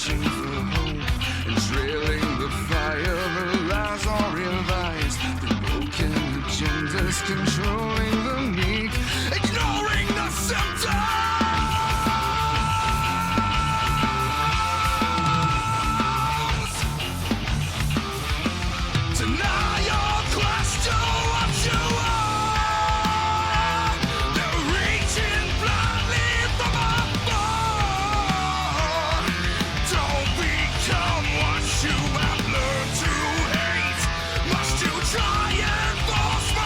searching for hope and trailing the fire. The lies are realized, the broken agendas controlling the meek, ignoring the symptoms. Deny your quest to what you are. They're reaching blindly from afar. Don't become what you have learned to hate. Must you try and force my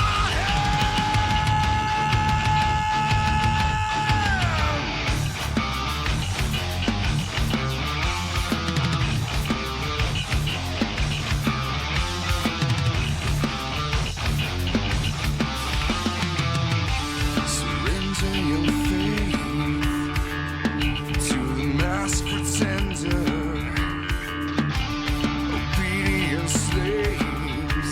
surrender your faith to the masked pretender. Obedient slaves,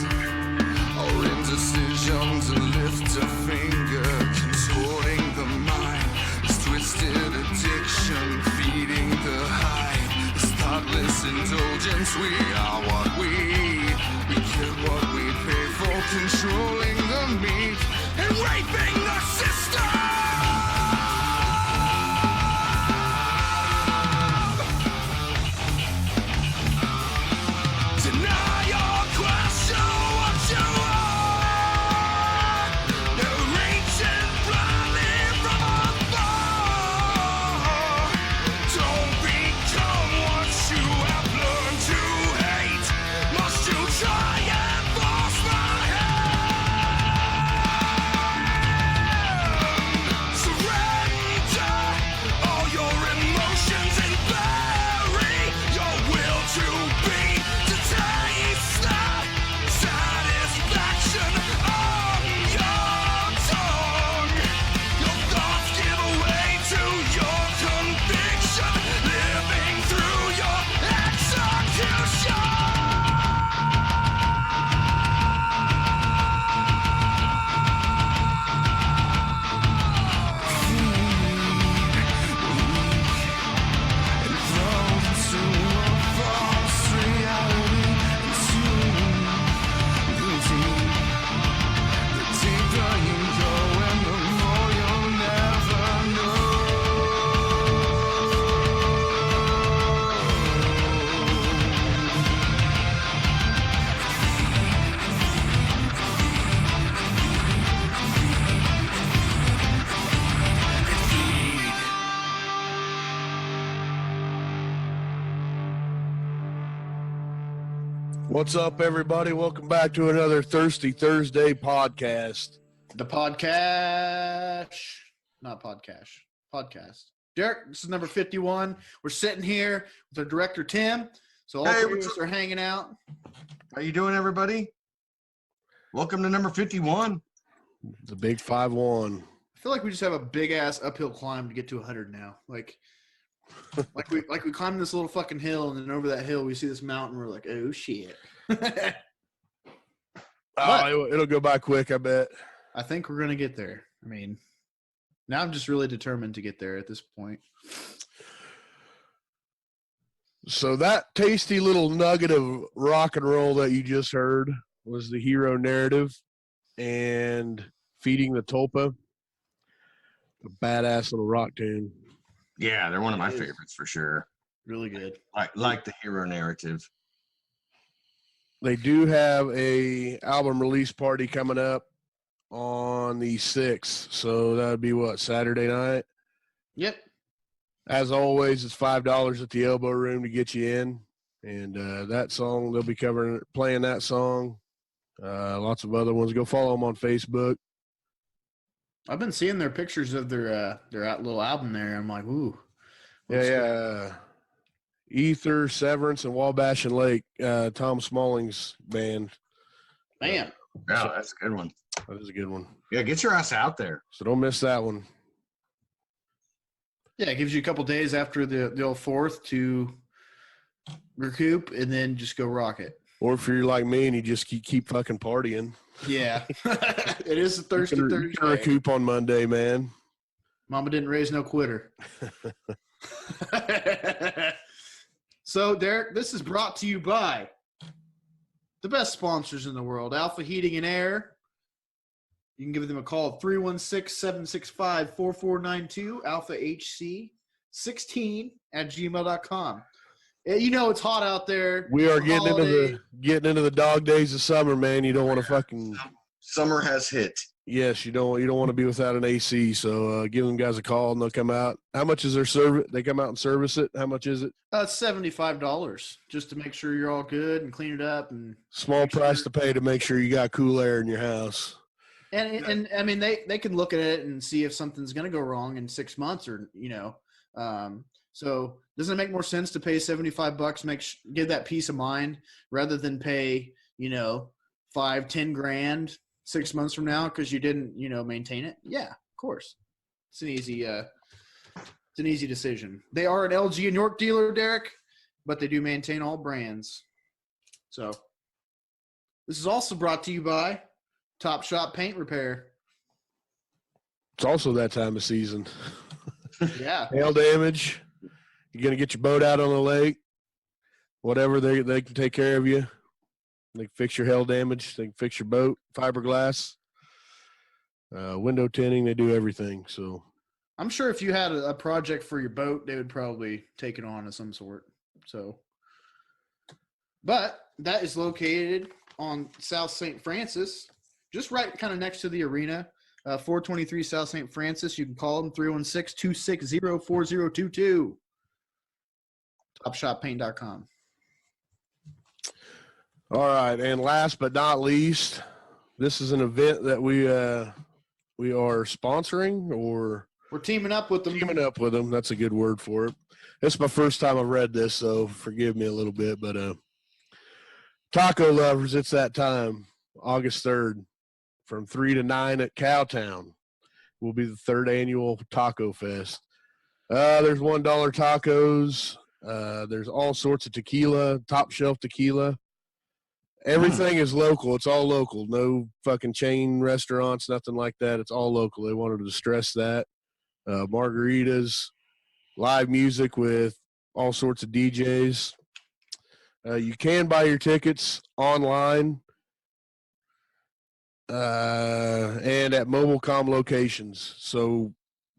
or indecision to lift a finger, contorting the mind. This twisted addiction, feeding the hype. This thoughtless indulgence, we are what we get what we pay for, controlling the meek and raping the system. Deny your quest to what you are. They're reaching blindly from afar. Don't become what you have learned to hate. Must you try and force my hand? Surrender all your emotions and bury your will to be, to taste the satisfaction on your tongue. Your thoughts give way to your conviction, living through your execution. And thrown into a false reality, into the deep. The deeper you go and the more you'll never know. What's up, everybody? Welcome back to another Thirsty Thursday podcast. The podcast, not podcast, podcast. Derek, this is number 51. We're sitting here with our director, Tim. So all Hey, three of what's us are hanging out. How you doing, everybody? Welcome to number 51. The big 5-1. I feel like we just have a big ass uphill climb to get to 100 now. Like we climbed this little fucking hill, and then over that hill we see this mountain. We're like, oh shit. It'll go by quick, I bet. I think we're gonna get there. I mean, now I'm just really determined to get there at this point. So that tasty little nugget of rock and roll that you just heard was the hero narrative and Feeding the Tulpa. A badass little rock tune. Yeah, they're one of my favorites for sure. Really good. Like the hero narrative. They do have a album release party coming up on the 6th. So that would be what, Saturday night? Yep. As always, it's $5 at the Elbow Room to get you in. And that song, they'll be playing that song. Lots of other ones. Go follow them on Facebook. I've been seeing their pictures of their little album there. I'm like, ooh. Yeah. Ether, Severance, and Wabash and Lake, Tom Smalling's band. Man. Yeah, that's a good one. That is a good one. Yeah, get your ass out there. So don't miss that one. Yeah, it gives you a couple days after the old 4th to recoup and then just go rock it. Or if you're like me and you just keep fucking partying. Yeah. It is a thirsty Thursday. You can recoup on Monday, man. Mama didn't raise no quitter. So, Derek, this is brought to you by the best sponsors in the world, Alpha Heating and Air. You can give them a call at 316-765-4492, alphahc16@gmail.com. You know it's hot out there. We are It's a getting holiday. into the dog days of summer, man. You don't want to fucking Summer has hit. yes, you don't want to be without an AC. So give them guys a call and they'll come out. How much is their service? They come out and service it. How much is it? It's $75 just to make sure you're all good and clean it up and Small make price sure- to pay to make sure you got cool air in your house. And I mean they can look at it and see if something's going to go wrong in 6 months or so doesn't it make more sense to pay $75 give that peace of mind rather than pay 5-10 grand 6 months from now because you didn't maintain it? Yeah, of course. It's an easy decision. They are an LG and York dealer, Derek, but they do maintain all brands. So this is also brought to you by Top Shop Paint Repair. It's also that time of season. Yeah. Hail damage. You're gonna get your boat out on the lake. Whatever they can take care of you. They can fix your hail damage. They can fix your boat. Fiberglass. Window tinting. They do everything. So I'm sure if you had a project for your boat, they would probably take it on of some sort. So, but that is located on South St. Francis, just right kind of next to the arena, 423 South St. Francis. You can call them 316-260-4022. TopShopPaint.com. all right, and last but not least, this is an event that we are sponsoring or We're teaming up with them. teaming up with them. That's a good word for it. It's my first time I've read this, so forgive me a little bit. But taco lovers, it's that time. August 3rd, from 3 to 9 at Cowtown, will be the 3rd annual Taco Fest. There's $1 tacos. There's all sorts of tequila, top shelf tequila. Everything is local. It's all local. No fucking chain restaurants, nothing like that. It's all local. They wanted to stress that. Margaritas, live music with all sorts of DJs. You can buy your tickets online and at MobileCom locations. So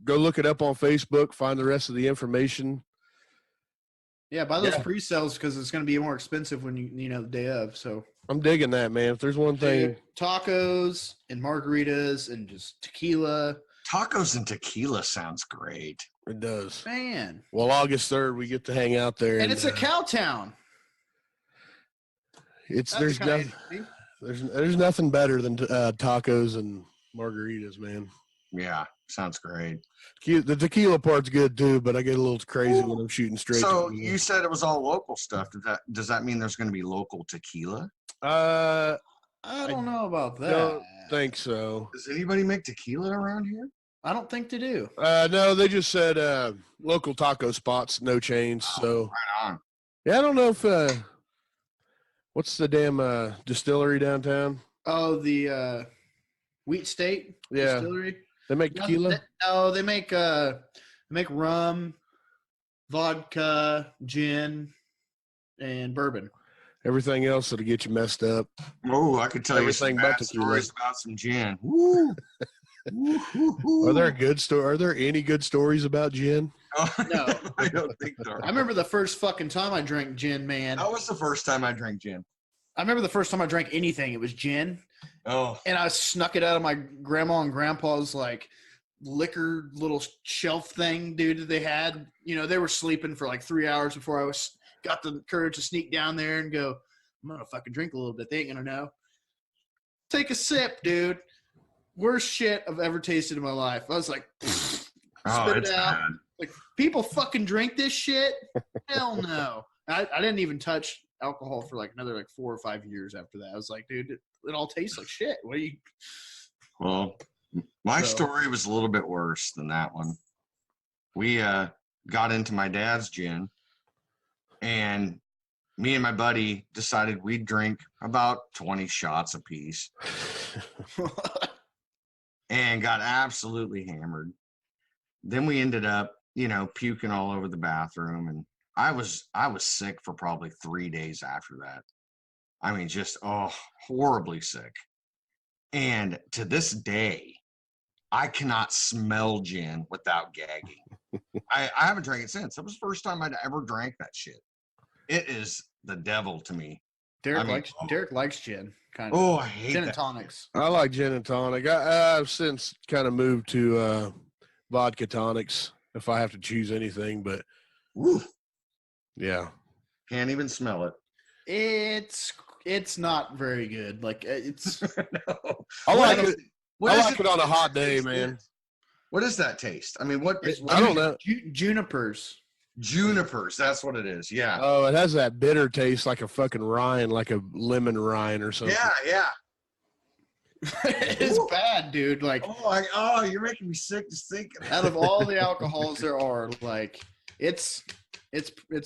go look it up on Facebook, find the rest of the information. Yeah, buy those Yeah. pre-sales because it's going to be more expensive when the day of. So I'm digging that, man. If there's one thing, dude, tacos and margaritas and just tequila, Tacos and tequila sounds great. it does. man. Well, August 3rd, we get to hang out there. And it's a cow town. It's That's kinda interesting. there's nothing better than tacos and margaritas, man. Yeah, sounds great. The tequila part's good too, but I get a little crazy when I'm shooting straight. So tequila. you said it was all local stuff. Does that mean there's going to be local tequila? I don't know about that. don't think so. Does anybody make tequila around here? I don't think they do. No, they just said local taco spots, no chains. So Right on. yeah, I don't know if what's the damn distillery downtown? Oh, the Wheat State Yeah. Distillery. They make tequila. No, they make rum, vodka, gin, and bourbon. Everything else that'll get you messed up. Oh, I could tell Everything you some but bad tequila. stories about some gin. Woo. Are there Are there any good stories about gin? No. I don't think there are. I remember the first fucking time I drank gin, man. That was the first time I drank gin. I remember the first time I drank anything. It was gin. Oh, And I snuck it out of my grandma and grandpa's like liquor little shelf thing, dude, that they had. They were sleeping for like 3 hours before I got the courage to sneak down there and go, I'm going to fucking drink a little bit. They ain't going to know. Take a sip, dude. Worst shit I've ever tasted in my life. I was like, spit it it's out. bad. Like, people fucking drink this shit? Hell no. I didn't even touch alcohol for like another 4 or 5 years after that. I was like, dude, it all tastes like shit. What are you? Well, my So- story was a little bit worse than that one. We got into my dad's gin, and me and my buddy decided we'd drink about 20 shots apiece and got absolutely hammered. Then we ended up, puking all over the bathroom, and I was sick for probably 3 days after that. I mean, just horribly sick. And to this day, I cannot smell gin without gagging. I haven't drank it since. That was the first time I'd ever drank that shit. It is the devil to me. Derek likes gin, kind of. Oh, I hate gin that. and tonics. I like gin and tonic. I've since kind of moved to vodka tonics if I have to choose anything, but Woo, yeah. can't even smell it. It's not very good. Like it's No. I like What it. what I is like it on a hot day, taste man. is? What does that taste? I mean, what I don't know. junipers. Junipers, that's what it is. Yeah. Oh, it has that bitter taste like a fucking rind, like a lemon rind or something. Yeah. It's bad, dude. Like You're making me sick just thinking. out of all the alcohols there are, like it's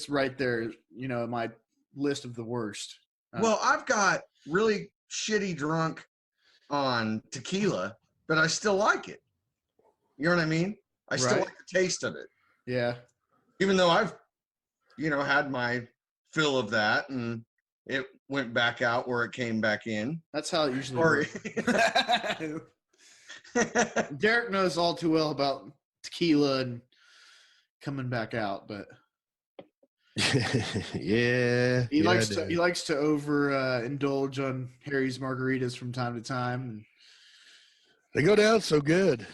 right there, you know, in my list of the worst. Well, I've got really shitty drunk on tequila, but I still like it. You know what I mean? I still Right. like the taste of it. Yeah. Even though I've, had my fill of that and it went back out where it came back in. That's how it usually Or works. Derek knows all too well about tequila and coming back out, but Yeah. he yeah, likes I to do. he likes to over indulge on Harry's margaritas from time to time. They go down so good.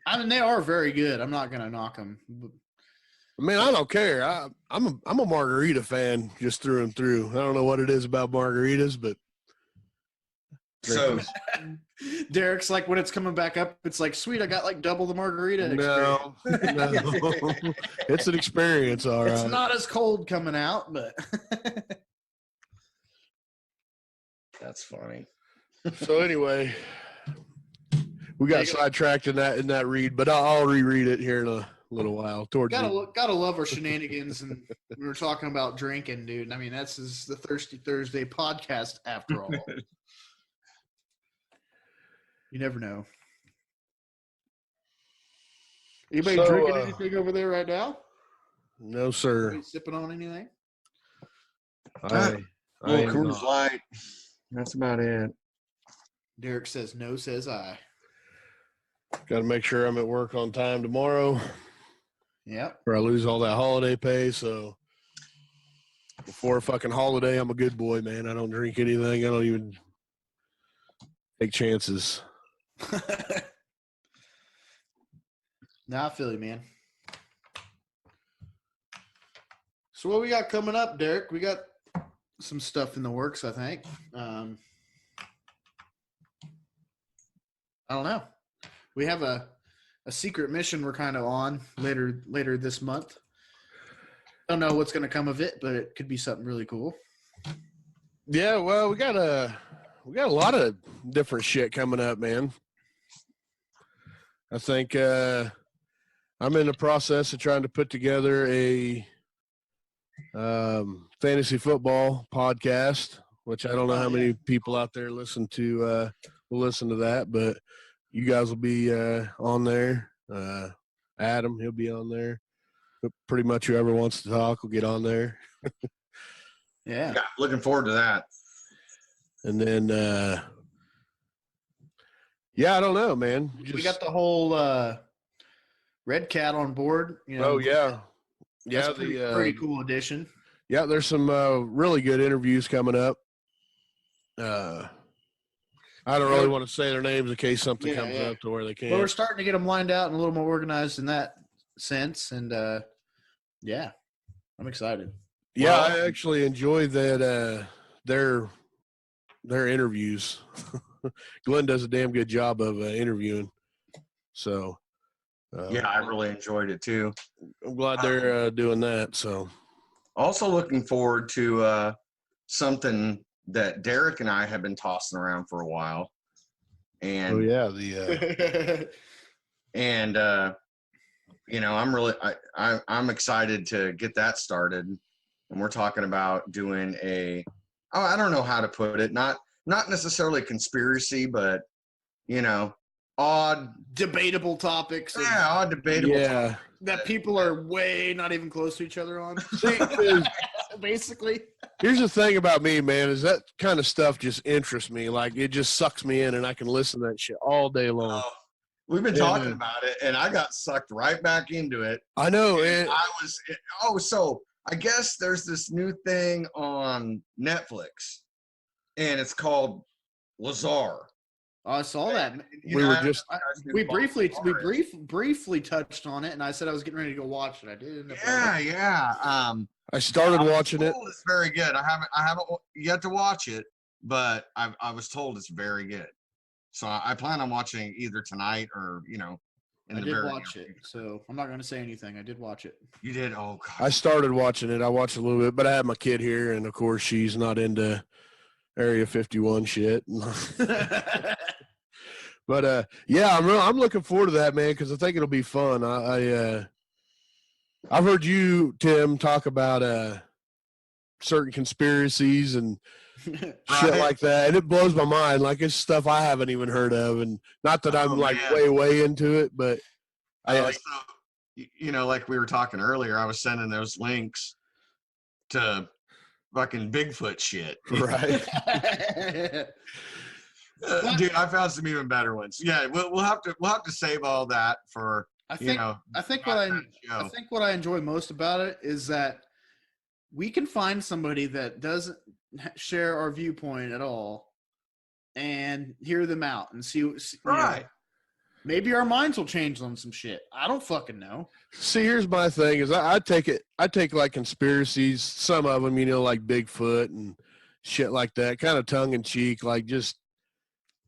I mean, they are very good. I'm not gonna knock them. I mean, I don't care. I'm a margarita fan just through and through. I don't know what it is about margaritas, but so Derek's like, when it's coming back up, it's like, sweet, I got like double the margarita experience. no. It's an experience, all right. It's not as cold coming out, but that's funny. So anyway, we got sidetracked in that read, but I'll reread it here in a little while. Towards gotta love our shenanigans, and we were talking about drinking, dude. I mean, that's the Thirsty Thursday podcast after all. You never know. Anybody So, drinking anything over there right now? no, sir. Anybody sipping on anything? I Little am Coors not. Light. That's about it. Derek says no, says I. Got to make sure I'm at work on time tomorrow, Yep. or I lose all that holiday pay. So before a fucking holiday, I'm a good boy, man. I don't drink anything. I don't even take chances. Nah, I feel you, man. So what we got coming up, Derek? We got some stuff in the works, I think. I don't know. We have a secret mission we're kind of on later this month. Don't know what's going to come of it, but it could be something really cool. Yeah, well, we got a lot of different shit coming up, man. I think I'm in the process of trying to put together a fantasy football podcast, which I don't know how many people out there will listen to that, but you guys will be on there. Adam, he'll be on there. But pretty much whoever wants to talk will get on there. Yeah. Yeah, looking forward to that. And then, yeah, I don't know, man. We got the whole Red Cat on board. You know, Oh yeah, yeah. that's pretty cool addition. Yeah, there's some really good interviews coming up. I don't really want to say their names in case something comes up to where they can't. But we're starting to get them lined out and a little more organized in that sense. And yeah, I'm excited. Yeah, I actually enjoy that their interviews. Glenn does a damn good job of interviewing. So Yeah, I really enjoyed it too. I'm glad they're doing that. So Also looking forward to something that Derek and I have been tossing around for a while. And oh yeah, the and you know, I'm excited to get that started. And we're talking about doing I don't know how to put it, not necessarily conspiracy, but you know, odd Debatable topics. debatable yeah. topics. that people are way not even close to each other on. See, 'cause Basically. here's the thing about me, man, is that kind of stuff just interests me. Like it just sucks me in, and I can listen to that shit all day long. We've been Yeah, talking man. about it, and I got sucked right back into it. I know, And and so I guess there's this new thing on Netflix, and it's called Lazar. I saw that. We were just- We briefly touched on it, and I said I was getting ready to go watch it. I did. End up Yeah. I started watching it. It's very good. I haven't yet to watch it, but I was told it's very good. So I plan on watching either tonight or I did watch it, so I'm not going to say anything. I did watch it. You did? Oh God. I started watching it. I watched a little bit, but I had my kid here, and of course, she's not into Area 51 shit. But yeah, I'm looking forward to that, man, because I think it'll be fun. I've heard you, Tim, talk about certain conspiracies and shit Right. like that, and it blows my mind. Like it's stuff I haven't even heard of, and not that I'm like man. way into it, but Like we were talking earlier, I was sending those links to fucking Bigfoot shit. right. Dude, I found some even better ones. Yeah, we'll have to save all that for I think what I enjoy most about it is that we can find somebody that doesn't share our viewpoint at all and hear them out and see right. Maybe our minds will change on some shit. I don't fucking know. See, here's my thing: is I take like conspiracies, some of them, like Bigfoot and shit like that, kind of tongue in cheek, like just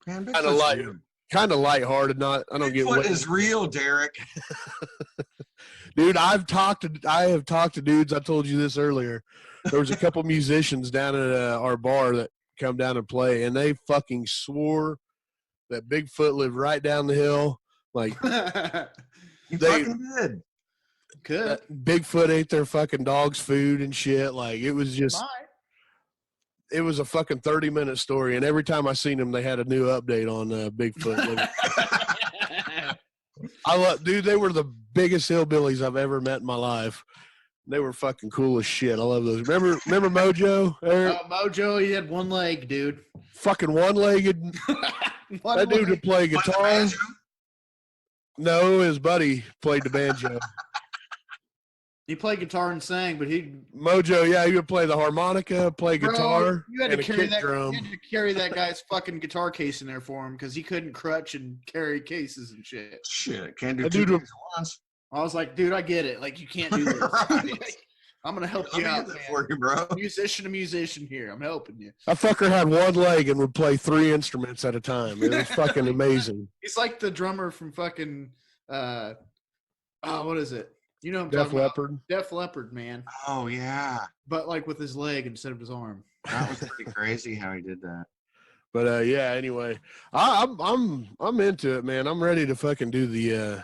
Man, kind of light. Bigfoot's Kind of lighthearted, not. I don't get Bigfoot what is real, Derek. dude. I have talked to dudes. I told you this earlier. There was a couple musicians down at our bar that come down and play, and they fucking swore that Bigfoot lived right down the hill. Like You They- fucking did. Could. Bigfoot ate their fucking dog's food and shit. Like it was just. Might. It was a fucking 30-minute story, and every time I seen them, they had a new update on Bigfoot. Dude, they were the biggest hillbillies I've ever met in my life. They were fucking cool as shit. I love those. Remember Mojo? Eric? Mojo, he had one leg, dude. Fucking one-legged. That dude would play guitar. No, his buddy played the banjo. He played guitar and sang, but Mojo, yeah, he would play the harmonica, play guitar, you had and to a carry kick drum. You had to carry that guy's fucking guitar case in there for him because he couldn't crutch and carry cases and shit. Shit, can't do That two dude things at once. I was like, dude, I get it. Like, you can't do this. Right. I'm gonna help Let you me out, get man. that for you, bro. Musician to musician here. I'm helping you. That fucker had one leg and would play 3 instruments at a time. It was fucking amazing. He's like the drummer from fucking what is it? You know what I'm Def talking about. Leppard. Def Leppard, man. Oh yeah, But like with his leg instead of his arm. that was pretty crazy how he did that. But yeah, anyway, I'm into it, man. I'm ready to fucking do the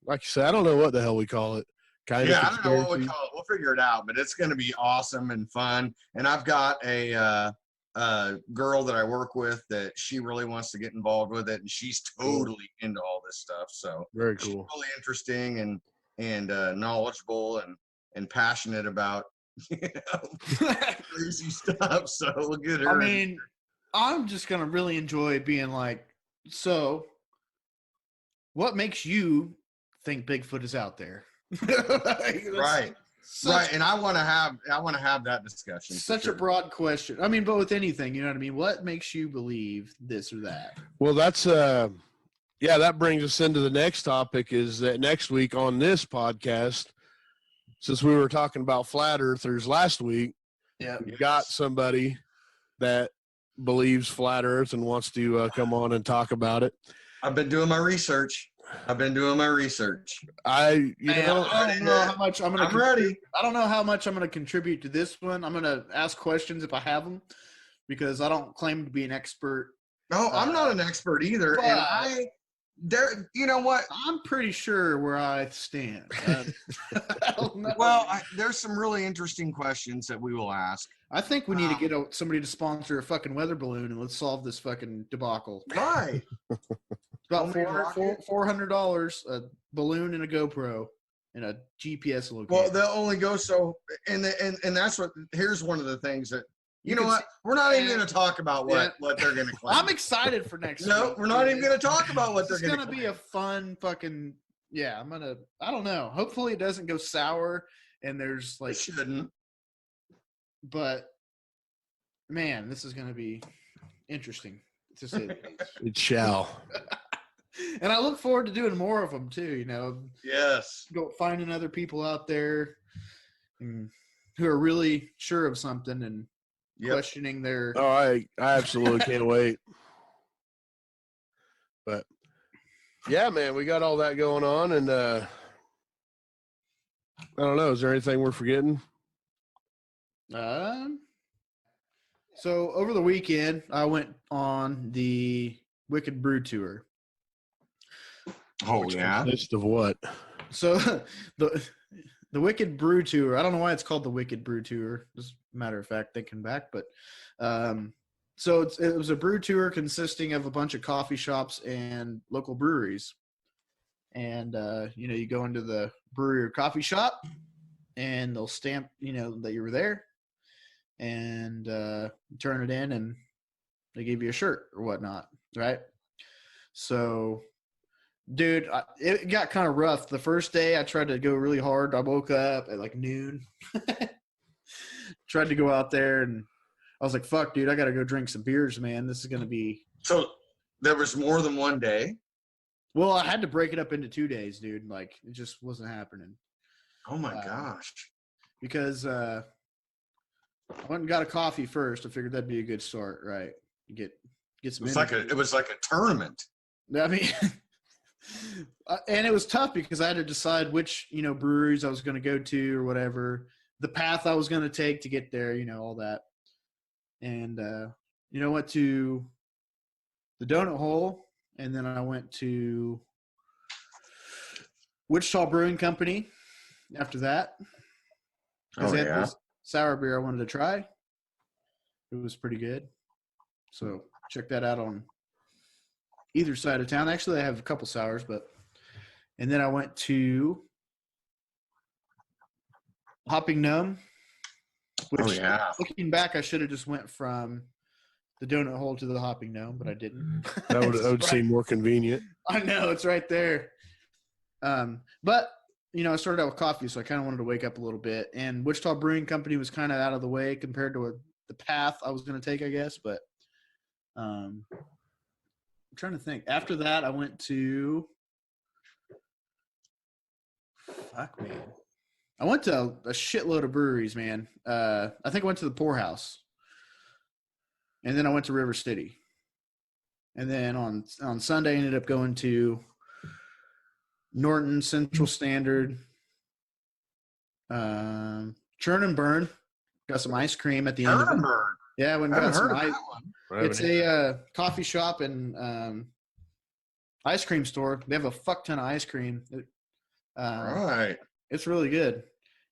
like you said, I don't know what the hell we call it. Kind Yeah, of I don't know what we call it. We'll figure it out, but it's going to be awesome and fun. And I've got a girl that I work with that she really wants to get involved with it, and she's totally into all this stuff. So Very she's cool. really interesting and knowledgeable and passionate about crazy stuff. So we'll get her. I mean, I'm just gonna really enjoy being like, so what makes you think Bigfoot is out there? Like, right. Right, and I want to have that discussion. Such a broad question. I mean, but with anything, you know what I mean? What makes you believe this or that? Well, that's yeah, that brings us into the next topic is that next week on this podcast, since we were talking about flat earthers last week, Yeah. we got somebody that believes flat earth and wants to come on and talk about it. I've been doing my research. I don't know how much I'm gonna. I'm ready. I don't know how much I'm gonna contribute to this one. I'm gonna ask questions if I have them, because I don't claim to be an expert. No, I'm not an expert either, and you know what? I'm pretty sure where I stand. I don't know. Well, there's some really interesting questions that we will ask. I think we need to get somebody to sponsor a fucking weather balloon and let's solve this fucking debacle. Right. It's about $400, a balloon and a GoPro. in a GPS location. Well, they'll only go so, and that's what. Here's one of the things that you know can what see- we're not even going to talk about what they're going to claim. I'm excited for next No, week. we're not even going to talk about what It's they're going to gonna be a fun fucking yeah. I don't know. Hopefully it doesn't go sour and there's It like, shouldn't. but man, this is gonna be interesting to say the least. It shall. And I look forward to doing more of them too. You know, Yes. go finding other people out there who are really sure of something and questioning their. Oh, I absolutely can't wait. But yeah, man, we got all that going on, and I don't know. Is there anything we're forgetting? So over the weekend, I went on the Wicked Brew Tour. Oh yeah. List of what? So the Wicked Brew Tour. I don't know why it's called the Wicked Brew Tour. As a matter of fact, thinking back, but so it was a brew tour consisting of a bunch of coffee shops and local breweries. And you know, you go into the brewery or coffee shop, and they'll stamp, you know, that you were there, and turn it in, and they give you a shirt or whatnot, right? So. Dude, it got kind of rough. The first day I tried to go really hard. I woke up at like noon. Tried to go out there, and I was like, fuck, dude, I got to go drink some beers, man. This is going to be. So there was more than one day. Well, I had to break it up into 2 days, dude. Like, it just wasn't happening. Oh my gosh. Because I went and got a coffee first. I figured that'd be a good start, right? Get some. It was like a tournament. I mean. And it was tough because I had to decide which, you know, breweries I was going to go to or whatever, the path I was going to take to get there, you know, all that. And, you know, went to the Donut Hole, and then I went to Wichita Brewing Company after that. Because they had this sour beer I wanted to try. It was pretty good. So check that out on either side of town. Actually, I have a couple sours, and then I went to Hopping Gnome. Which, looking back, I should have just went from the Donut Hole to the Hopping Gnome, but I didn't. That would seem more convenient. I know, it's right there. But you know, I started out with coffee, so I kind of wanted to wake up a little bit. And Wichita Brewing Company was kind of out of the way compared to the path I was going to take, I guess. But I'm trying to think. After that, I went to I went to a shitload of breweries, man. I think I went to the Poorhouse, and then I went to River City, and then on Sunday I ended up going to Norton Central Standard, Churn and Burn. Got some ice cream at the end of it. Yeah, I went and got some ice. It's a coffee shop and ice cream store. They have a fuck ton of ice cream. Right. It's really good.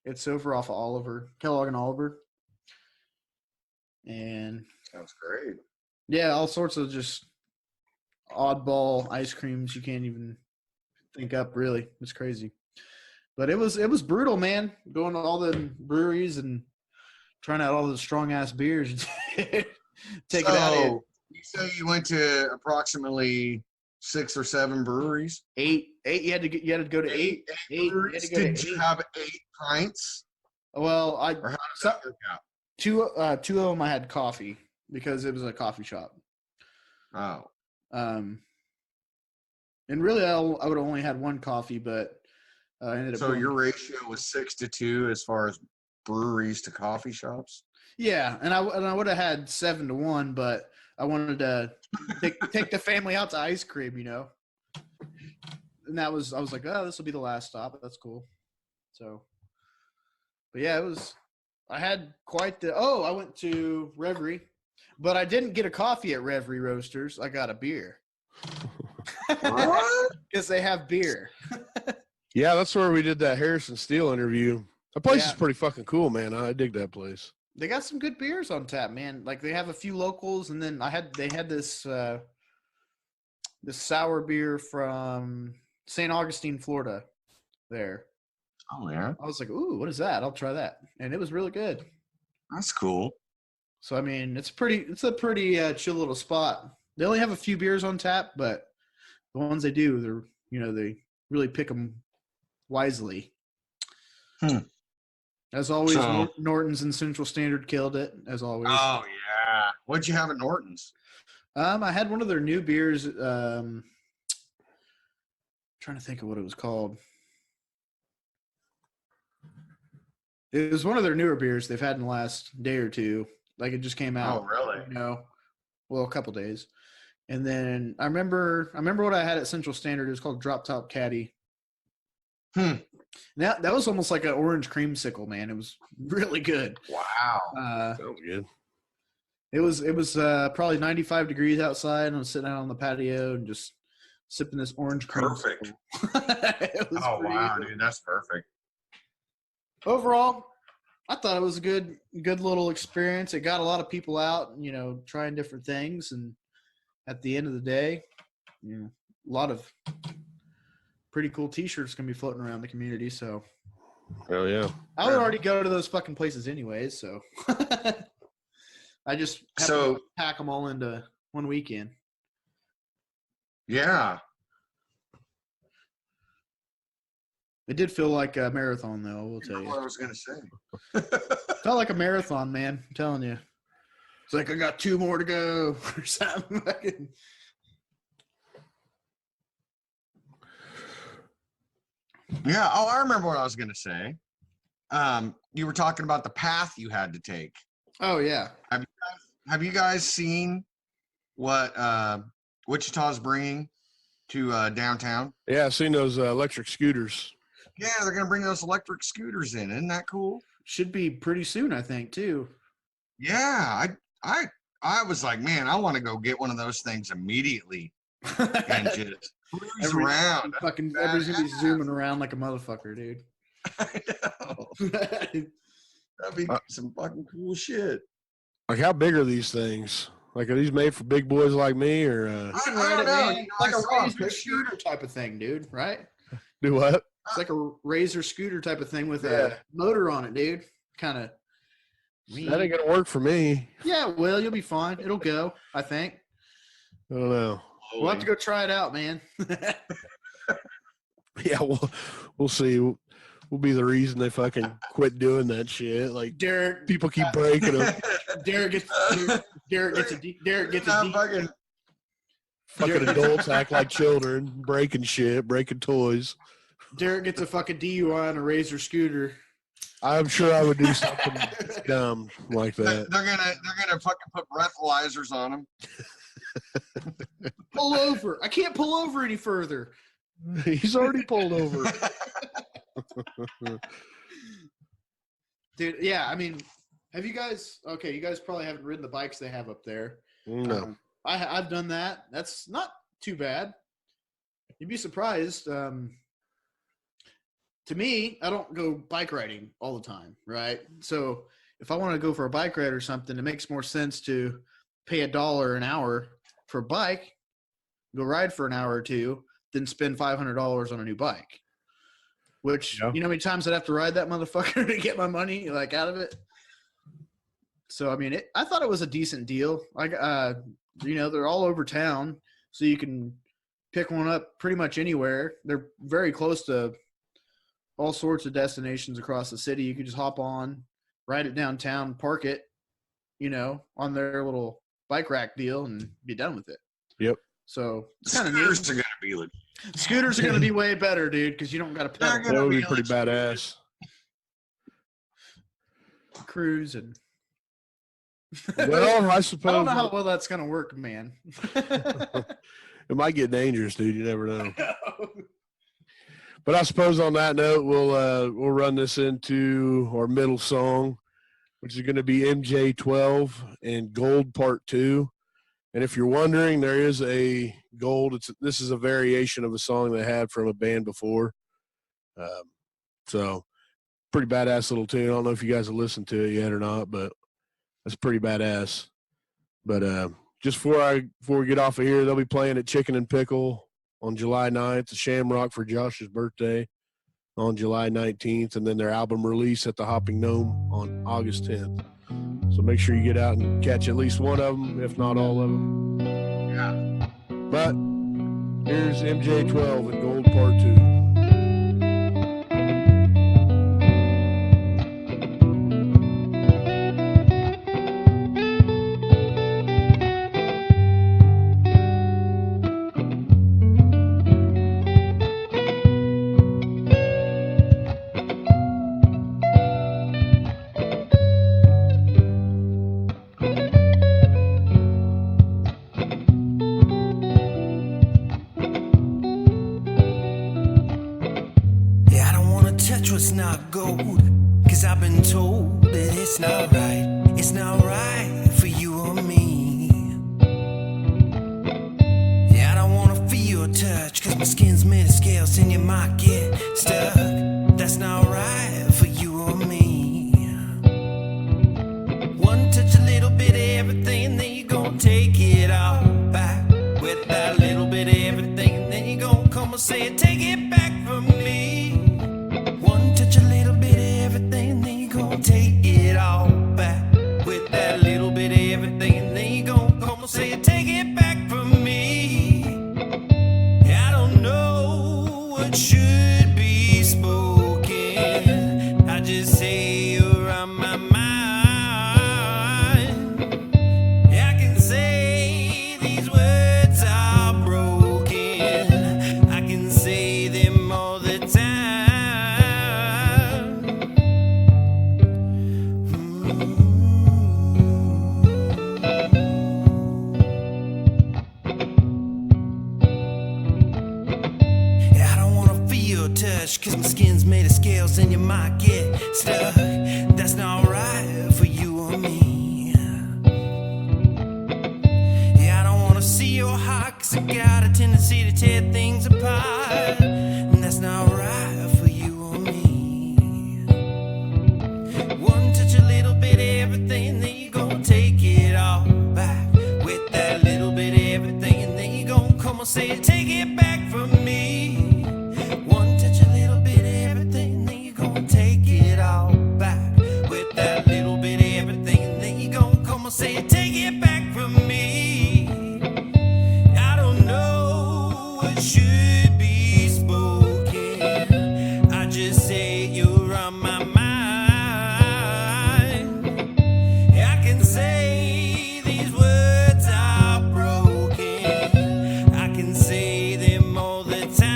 It's over off of Oliver, Kellogg and Oliver. And sounds great. Yeah, all sorts of just oddball ice creams you can't even think up, really. It's crazy. But it was brutal, man. Going to all the breweries and trying out all the strong ass beers. Take it out of here. You say you went to approximately 6 or 7 breweries? 8. You had to go to 8. Did you have 8 pints? Well, Or how does that work out? two of them I had coffee because it was a coffee shop. Oh. And really, I would have only had one coffee, but I ended up. So your ratio was 6-2 as far as breweries to coffee shops? Yeah, and I would have had 7-1, but I wanted to take the family out to ice cream, you know. And I was like, oh, this will be the last stop. That's cool. So, but yeah, I had quite I went to Reverie, but I didn't get a coffee at Reverie Roasters. I got a beer. What? Because they have beer. Yeah, that's where we did that Harrison Steel interview. That place is pretty fucking cool, man. I dig that place. They got some good beers on tap, man. Like they have a few locals, and then they had this this sour beer from St. Augustine, Florida. There, Oh yeah, I was like, ooh, what is that? I'll try that. And it was really good. that's cool. So I mean, it's a pretty chill little spot. They only have a few beers on tap, but the ones they do, they really pick them wisely. Hmm. As always, So- Norton's and Central Standard killed it. As always. Oh yeah. What'd you have at Norton's? I had one of their new beers. Trying to think of what it was called. It was one of their newer beers they've had in the last day or two. Like it just came out. Oh really? Well, a couple days. And then I remember what I had at Central Standard. It was called Drop Top Caddy. That was almost like an orange creamsicle, man. It was really good. Wow. Sounds good. It was probably 95 degrees outside, and I was sitting out on the patio and just sipping this orange Perfect. creamsicle. It was Oh pretty wow, good. dude, that's perfect. Overall, I thought it was a good little experience. It got a lot of people out, trying different things, and at the end of the day, a lot of pretty cool T-shirts going to be floating around the community. So, Oh yeah. I would already go to those fucking places anyways. So, I just have So- to pack them all into one weekend. Yeah. It did feel like a marathon, though. I will tell That's you. what I was gonna say. Felt like a marathon, man. I'm telling you. It's like I got 2 more to go or something. Yeah. Oh, I remember what I was gonna say. You were talking about the path you had to take. Oh yeah. Have you guys seen what Wichita's bringing to downtown? Yeah, I've seen those electric scooters. Yeah, they're gonna bring those electric scooters in. Isn't that cool? Should be pretty soon, I think, too. Yeah, I was like, man, I want to go get one of those things immediately and just cruise around. Fucking everybody's gonna be zooming around like a motherfucker, dude. I know. That'd be some fucking cool shit. Like, how big are these things? Like, are these made for big boys like me, or I Ride don't it, know. man. You know, Like I a saw a razor picture. scooter type of thing, dude. Right? do what? It's like a razor scooter type of thing with Yeah. a motor on it, dude. Kind of. That ain't gonna work for me. Yeah, well, you'll be fine. It'll go, I think. I don't know. We'll have to go try it out, man. Yeah, we'll see. We'll be the reason they fucking quit doing that shit. Like, Derek, people keep breaking them. Derek gets a Not fucking Fucking adults act like children, breaking shit, breaking toys. Derek gets a fucking DUI on a razor scooter. I'm sure I would do something dumb like they're that. gonna fucking put breathalyzers on them. Pull over. I can't pull over any further. He's already pulled over. Dude, yeah, I mean, have you guys you guys probably haven't ridden the bikes they have up there. No. I've done that. That's not too bad. You'd be surprised. To me, I don't go bike riding all the time, right? So if I want to go for a bike ride or something, it makes more sense to pay $1 an hour for a bike, go ride for an hour or two, than spend $500 on a new bike. Which, Yeah. you know how many times I'd have to ride that motherfucker to get my money like out of it? So, I mean, I thought it was a decent deal. Like, they're all over town, so you can pick one up pretty much anywhere. They're very close to all sorts of destinations across the city. You could just hop on, ride it downtown, park it, on their little bike rack deal and be done with it. Yep. So it's kind of Scooters neat. are gonna be like, Scooters are going to be way better, dude, because you don't got to They're pedal. That would be be pretty like- badass. Cruise and Well, I I don't suppose know how well that's going to work, man. it might get dangerous, dude. You never know. But I suppose on that note, we'll run this into our middle song, which is going to be MJ12 and Gold Part 2. And if you're wondering, there is a Gold. This is a variation of a song they had from a band before. So pretty badass little tune. I don't know if you guys have listened to it yet or not, but that's pretty badass. But just before we get off of here, they'll be playing at Chicken and Pickle on July 9th, the Shamrock for Josh's birthday on July 19th, and then their album release at the Hopping Gnome on August 10th. So make sure you get out and catch at least one of them, if not all of them. Yeah. But here's MJ12 and Gold Part 2. Yeah, I don't wanna touch what's not gold, 'cause I've been told that it's not right. It's not right for you or me. Yeah, I don't wanna feel your touch, 'cause my skin's made of scales and you might get stuck. That's not right for you or me. One touch, a little bit of everything, and then you gon' take it all back. With that little bit of everything, and then you gon' come and say, take it back from me. One touch, a little bit of everything, and then you gon' take it all back. With that little bit of everything, and then you gon' come and say, take it back from me. I don't know what should be spoken. I just say you're on my mind. I can say these words are broken. I can say them all the time. Yeah, I don't wanna feel your touch, 'cause my skin's made of scales and you might get stuck. That's not right for you or me. Yeah, I don't wanna see your heart, 'cause I got a tendency to tear things apart. And that's not right for you or me. One touch, a little bit of everything, and then you gon' take it all back. With that little bit of everything, and then you gon' come and say, take it back from me. One touch, a little bit of everything, and then you gon' take it all back. With that little bit of everything, and then you gon' come and say, take it back from me. I don't know what should be spoken. I just say you're on my mind. I can say these words are broken. I can say them all the time.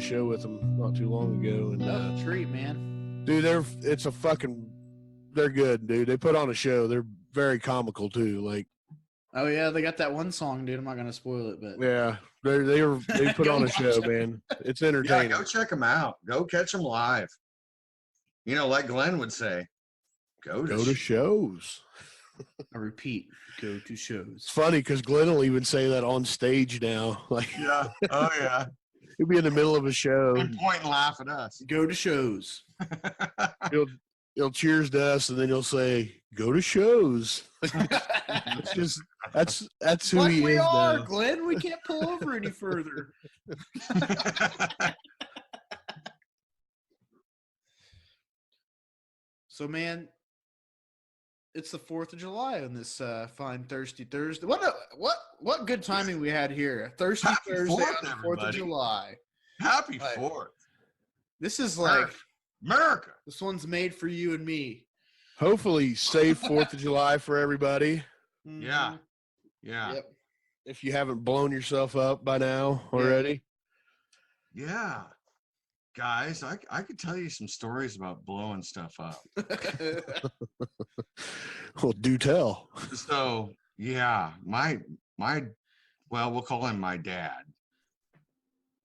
show with them not too long ago, and That's a treat, man. dude, they're good, dude. They put on a show. They're very comical too. Like, Oh yeah, they got that one song, dude. I'm not gonna spoil it, but yeah, they put Go on a watch show, it. man. It's Yeah, entertaining. go check them out. Go catch them live. You know, like Glenn would say, Go to shows. I repeat, go to It's shows. funny because Glenn will even say that on stage now. Like, Yeah. Oh yeah. he'll be in the middle of a show. And point and laugh at us. Go to shows. He'll cheers to us, and then he'll say, "Go to shows." It's just that's who Like he we is are, now. Glenn. We can't pull over any further. So, man, it's the 4th of July on this fine thirsty Thursday. What good timing we had here. A thirsty Happy Thursday 4th, on the 4th of everybody. July. Happy Right. 4th. This is like America. this one's made for you and me. Hopefully, safe 4th of July for everybody. Yeah. Yeah. Yep. If you haven't blown yourself up by now already. Yeah. Guys, I could tell you some stories about blowing stuff up. Well, do tell. So yeah, my well, we'll call him my dad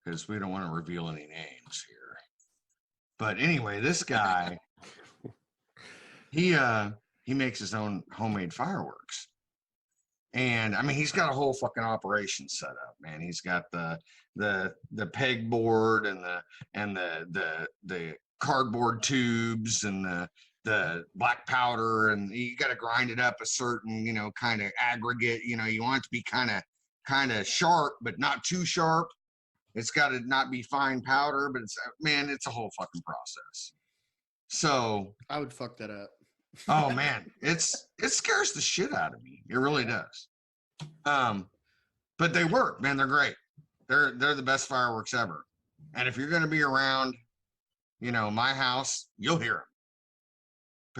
because we don't want to reveal any names here. But anyway, this guy, he makes his own homemade fireworks. And I mean, he's got a whole fucking operation set up, man. He's got the pegboard and the cardboard tubes and the black powder, and you got to grind it up a certain, kind of aggregate. You want it to be kind of sharp, but not too sharp. It's got to not be fine powder, but it's a whole fucking process. So I would fuck that up. oh man, it scares the shit out of me. It really does. But they work, man. They're great. They're the best fireworks ever. And if you're going to be around, my house, you'll hear them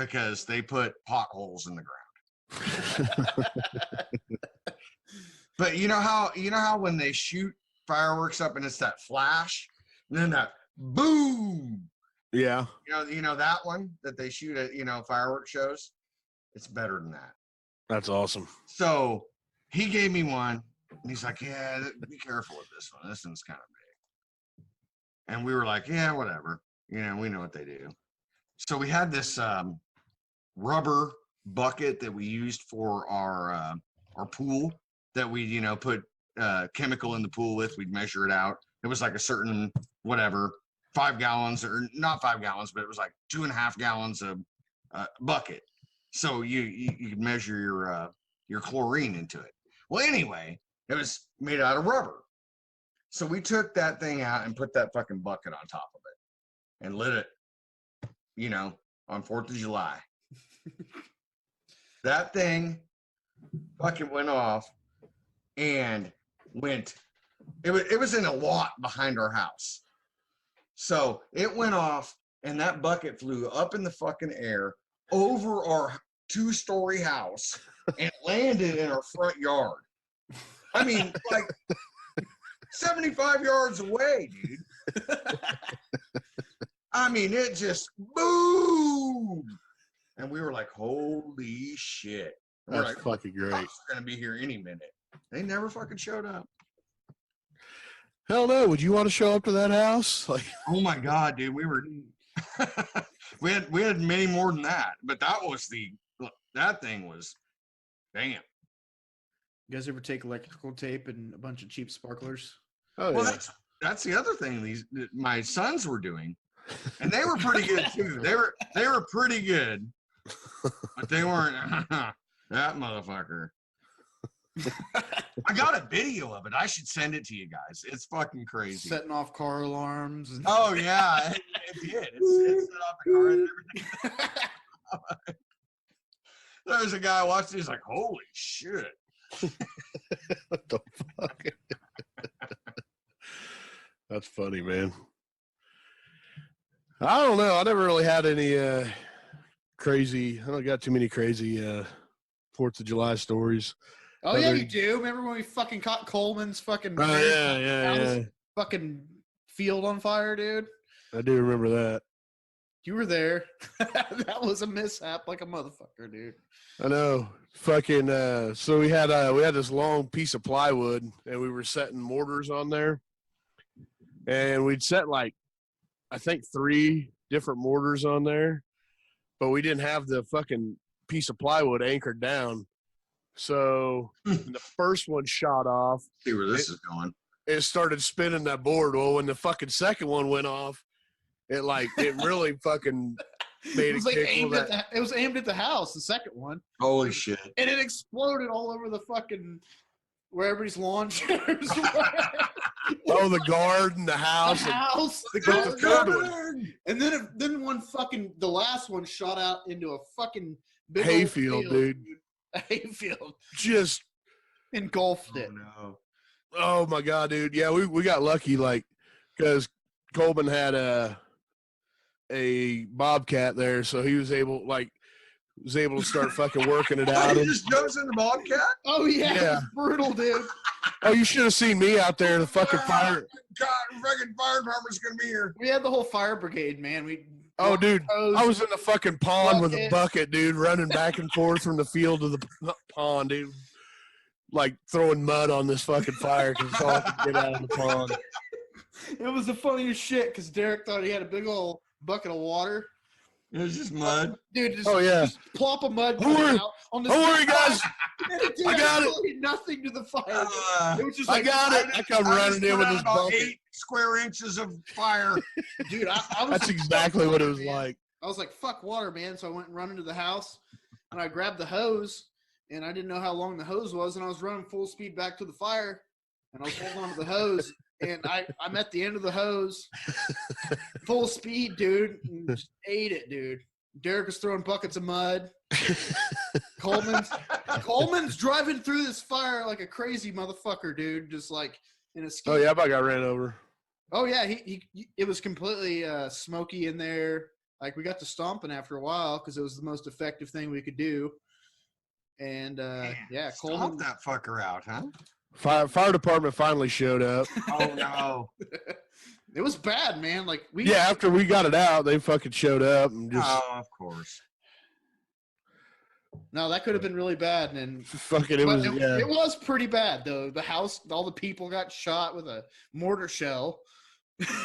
because they put potholes in the ground. But you know how when they shoot fireworks up and it's that flash, and then that boom. Yeah. You know that one that they shoot at fireworks shows. It's better than that. That's awesome. So he gave me one, and he's like, "Yeah, be careful with this one. This one's kind of big." And we were like, "Yeah, whatever. We know what they do." So we had this rubber bucket that we used for our pool that we put chemical in the pool with. We'd measure it out. It was like a certain whatever. 5 gallons, or not 5 gallons, but it was like 2.5 gallons of bucket. So you could measure your chlorine into it. Well, anyway, it was made out of rubber. So we took that thing out and put that fucking bucket on top of it and lit it, on 4th of July. That thing fucking went off and it was in a lot behind our house. So it went off, and that bucket flew up in the fucking air over our 2-story house and landed in our front yard. I mean, like 75 yards away, dude. I mean, it just boom. And we were like, holy shit. And we're That's like, fucking great. cops are going to be here any minute. They never fucking showed up. Hell no. Would you want to show up to that house? Like, Oh my God, dude. We were, we had many more than that, but that thing was, damn. You guys ever take electrical tape and a bunch of cheap sparklers? oh Well, yeah. that's the other thing my sons were doing, and they were pretty good too. They were pretty good, but they weren't that motherfucker. I got a video of it. I should send it to you guys. It's fucking crazy. Setting off car alarms. And Oh yeah, it did. It set off the car and everything. There's a guy watching. He's like, "Holy shit!" What the fuck? That's funny, man. I don't know. I never really had any crazy. I don't got too many crazy 4th of July stories. oh yeah, Other- you do. Remember when we fucking caught Coleman's fucking Oh yeah, yeah, yeah. fucking field on fire, dude. I do remember that. You were there. That was a mishap like a motherfucker, dude. I know. Fucking so we had this long piece of plywood and we were setting mortars on there. And we'd set like I think 3 different mortars on there, but we didn't have the fucking piece of plywood anchored down. So the first one shot off. See where this is going. It started spinning that board. Well, when the fucking second one went off, it really fucking made It was it like kick. it was aimed at the house, the second one. Holy shit. And it exploded all over the fucking where everybody's lawn chairs. Oh, the garden, the The house. house, the But the third garden. one, And then the last one shot out into a fucking big old hayfield, field, dude. A hayfield. Just Engulfed Oh, it. no. oh my god, dude. Yeah, we got lucky, like, because Coleman had a bobcat there, so he was able to start fucking working it out. He just jumps in the bobcat? Oh yeah, Yeah. it was brutal, dude. Oh, you should have seen me out there. The fucking fire. God, fucking fire department's gonna be here. We had the whole fire brigade, man. We Oh, dude, I was in the fucking pond with a Bucket. bucket, dude, running back and forth from the field to the pond, dude. Like throwing mud on this fucking fire because it's all I could get out of the pond. It was the funniest shit because Derek thought he had a big old bucket of water. It was just mud. Dude, just, Oh, yeah. just plop of mud Don't worry. out on the Don't worry, guys. And it did I got it. absolutely nothing to the fire. It was just I like, got it. I come running in with this about bucket. 8 square inches of fire. dude, I was That's like, exactly fuck what it water, was man. like. I was like, fuck water, man. So I went and run into the house and I grabbed the hose and I didn't know how long the hose was. And I was running full speed back to the fire and I was holding on to the hose and I'm at the end of the hose, full speed, dude, and just ate it, dude. Derek was throwing buckets of mud. Coleman's driving through this fire like a crazy motherfucker, dude. Just like in a ski. Oh, yeah, I about got ran over. Oh yeah, he it was completely smoky in there. Like we got to stomping after a while because it was the most effective thing we could do. And Man, yeah, stomp Coleman. that fucker out, huh? Fire department finally showed up. Oh, no. It was bad, man. Like we. Yeah, after we got it out, they fucking showed up and just Oh, of course. No, that could have been really bad, and fucking. It but was yeah. it was pretty bad though. The house, all the people got shot with a mortar shell,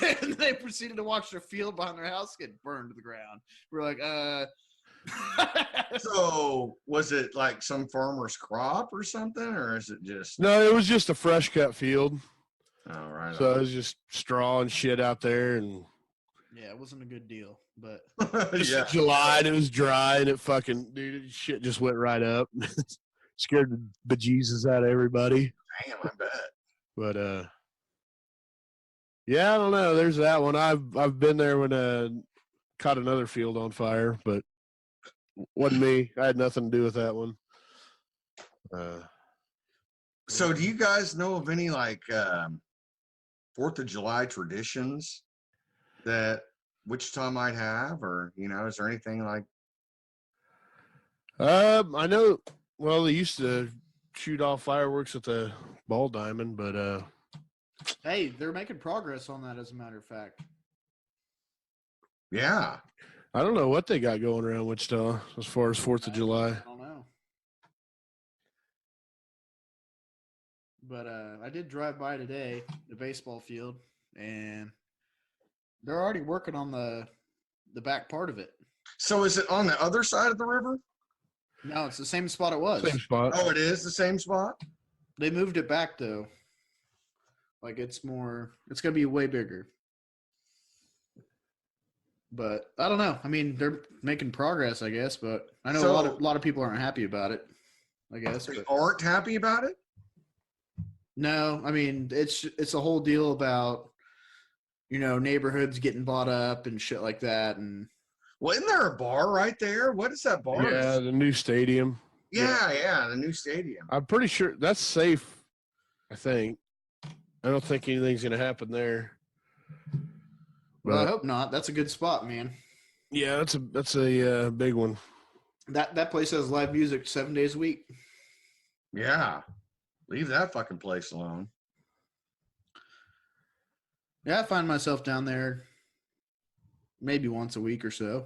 and they proceeded to watch their field behind their house get burned to the ground. We're like, So, was it like some farmer's crop or something, or is it just? No, it was just a fresh cut field. Oh, right. So it was just straw and shit out there, and yeah, it wasn't a good deal, but it's Yeah. July and it was dry and it fucking dude, shit just went right up. Scared the bejesus out of everybody. Damn, I bet. But yeah, I don't know. There's that one. I've been there when caught another field on fire, but wasn't me. I had nothing to do with that one. So, do you guys know of any like 4th of July traditions that Wichita might have, or is there anything like? I know. Well, they used to shoot off fireworks at the Ball Diamond, but hey, they're making progress on that. As a matter of fact, Yeah. I don't know what they got going around Wichita as far as 4th of July. I don't know. But I did drive by today, the baseball field, and they're already working on the back part of it. So, is it on the other side of the river? No, it's the same spot it was. Same spot. Oh, it is the same spot. They moved it back though. Like it's gonna be way bigger. But I don't know. I mean, they're making progress, I guess, but I know a lot of people aren't happy about it, I guess. They But aren't happy about it. no, I mean, it's a whole deal about neighborhoods getting bought up and shit like that, and Well, isn't there a bar right there? What is that bar? Yeah, the new stadium. Yeah, the new stadium. I'm pretty sure that's safe. I think. I don't think anything's gonna happen there. well, I But hope not. That's a good spot, man. yeah, that's a big one. That place has live music 7 days a week. Yeah. Leave that fucking place alone. Yeah, I find myself down there maybe once a week or so.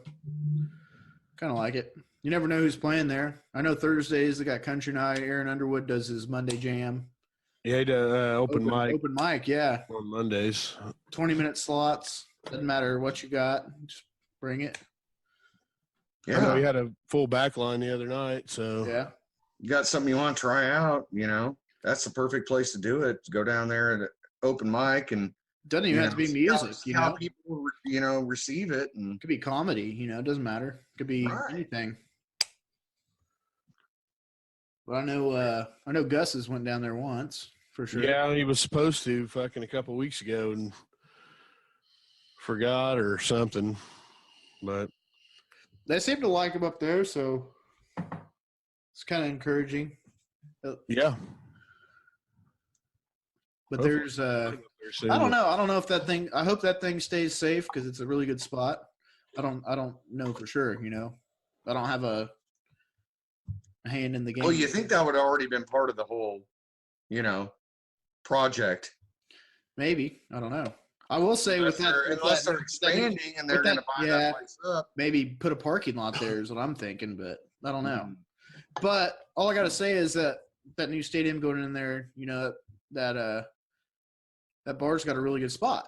Kind of like it. You never know who's playing there. I know Thursdays they got country night. Aaron Underwood does his Monday jam. Yeah, he does open mic Open mic, yeah. on Mondays. 20-minute slots. Doesn't matter what you got. Just bring it. I know he Yeah. had a full back line the other night, so Yeah. You got something you want to try out, that's the perfect place to do it. Go down there at an open mic and Doesn't even have to be see how- music, see how people, receive it. And It could be comedy, it doesn't matter. It could be Right. anything. But I know Gus's went down there once for sure. yeah, he was supposed to fucking a couple weeks ago and forgot or something. But They seem to like him up there, so it's kind of encouraging. yeah, But Hopefully. there's I don't know. I don't know if that thing. I hope that thing stays safe because it's a really good spot. I don't know for sure. I don't have a hand in the game. well, you think that would have already been part of the whole, project. Maybe I don't know. I will say Unless with they're that, expanding and they're with going to that- buy yeah. that place up. maybe put a parking lot there is what I'm thinking, but I don't know. Mhm. But all I got to say is that new stadium going in there, that bar's got a really good spot.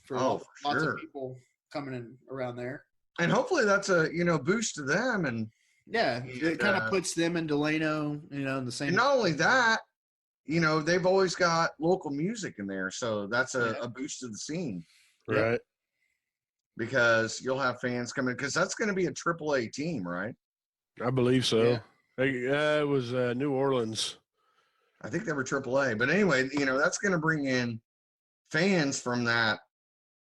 For Oh, for lots sure. of people coming in around there. And hopefully that's a boost to them. And Yeah, it And, kind of puts them in Delano, in the same. not only that, they've always got local music in there, so that's a boost to the scene right. because you'll have fans coming because that's going to be a AAA team, right? I believe so. Yeah. It was New Orleans. I think they were AAA, but anyway, that's going to bring in fans from that.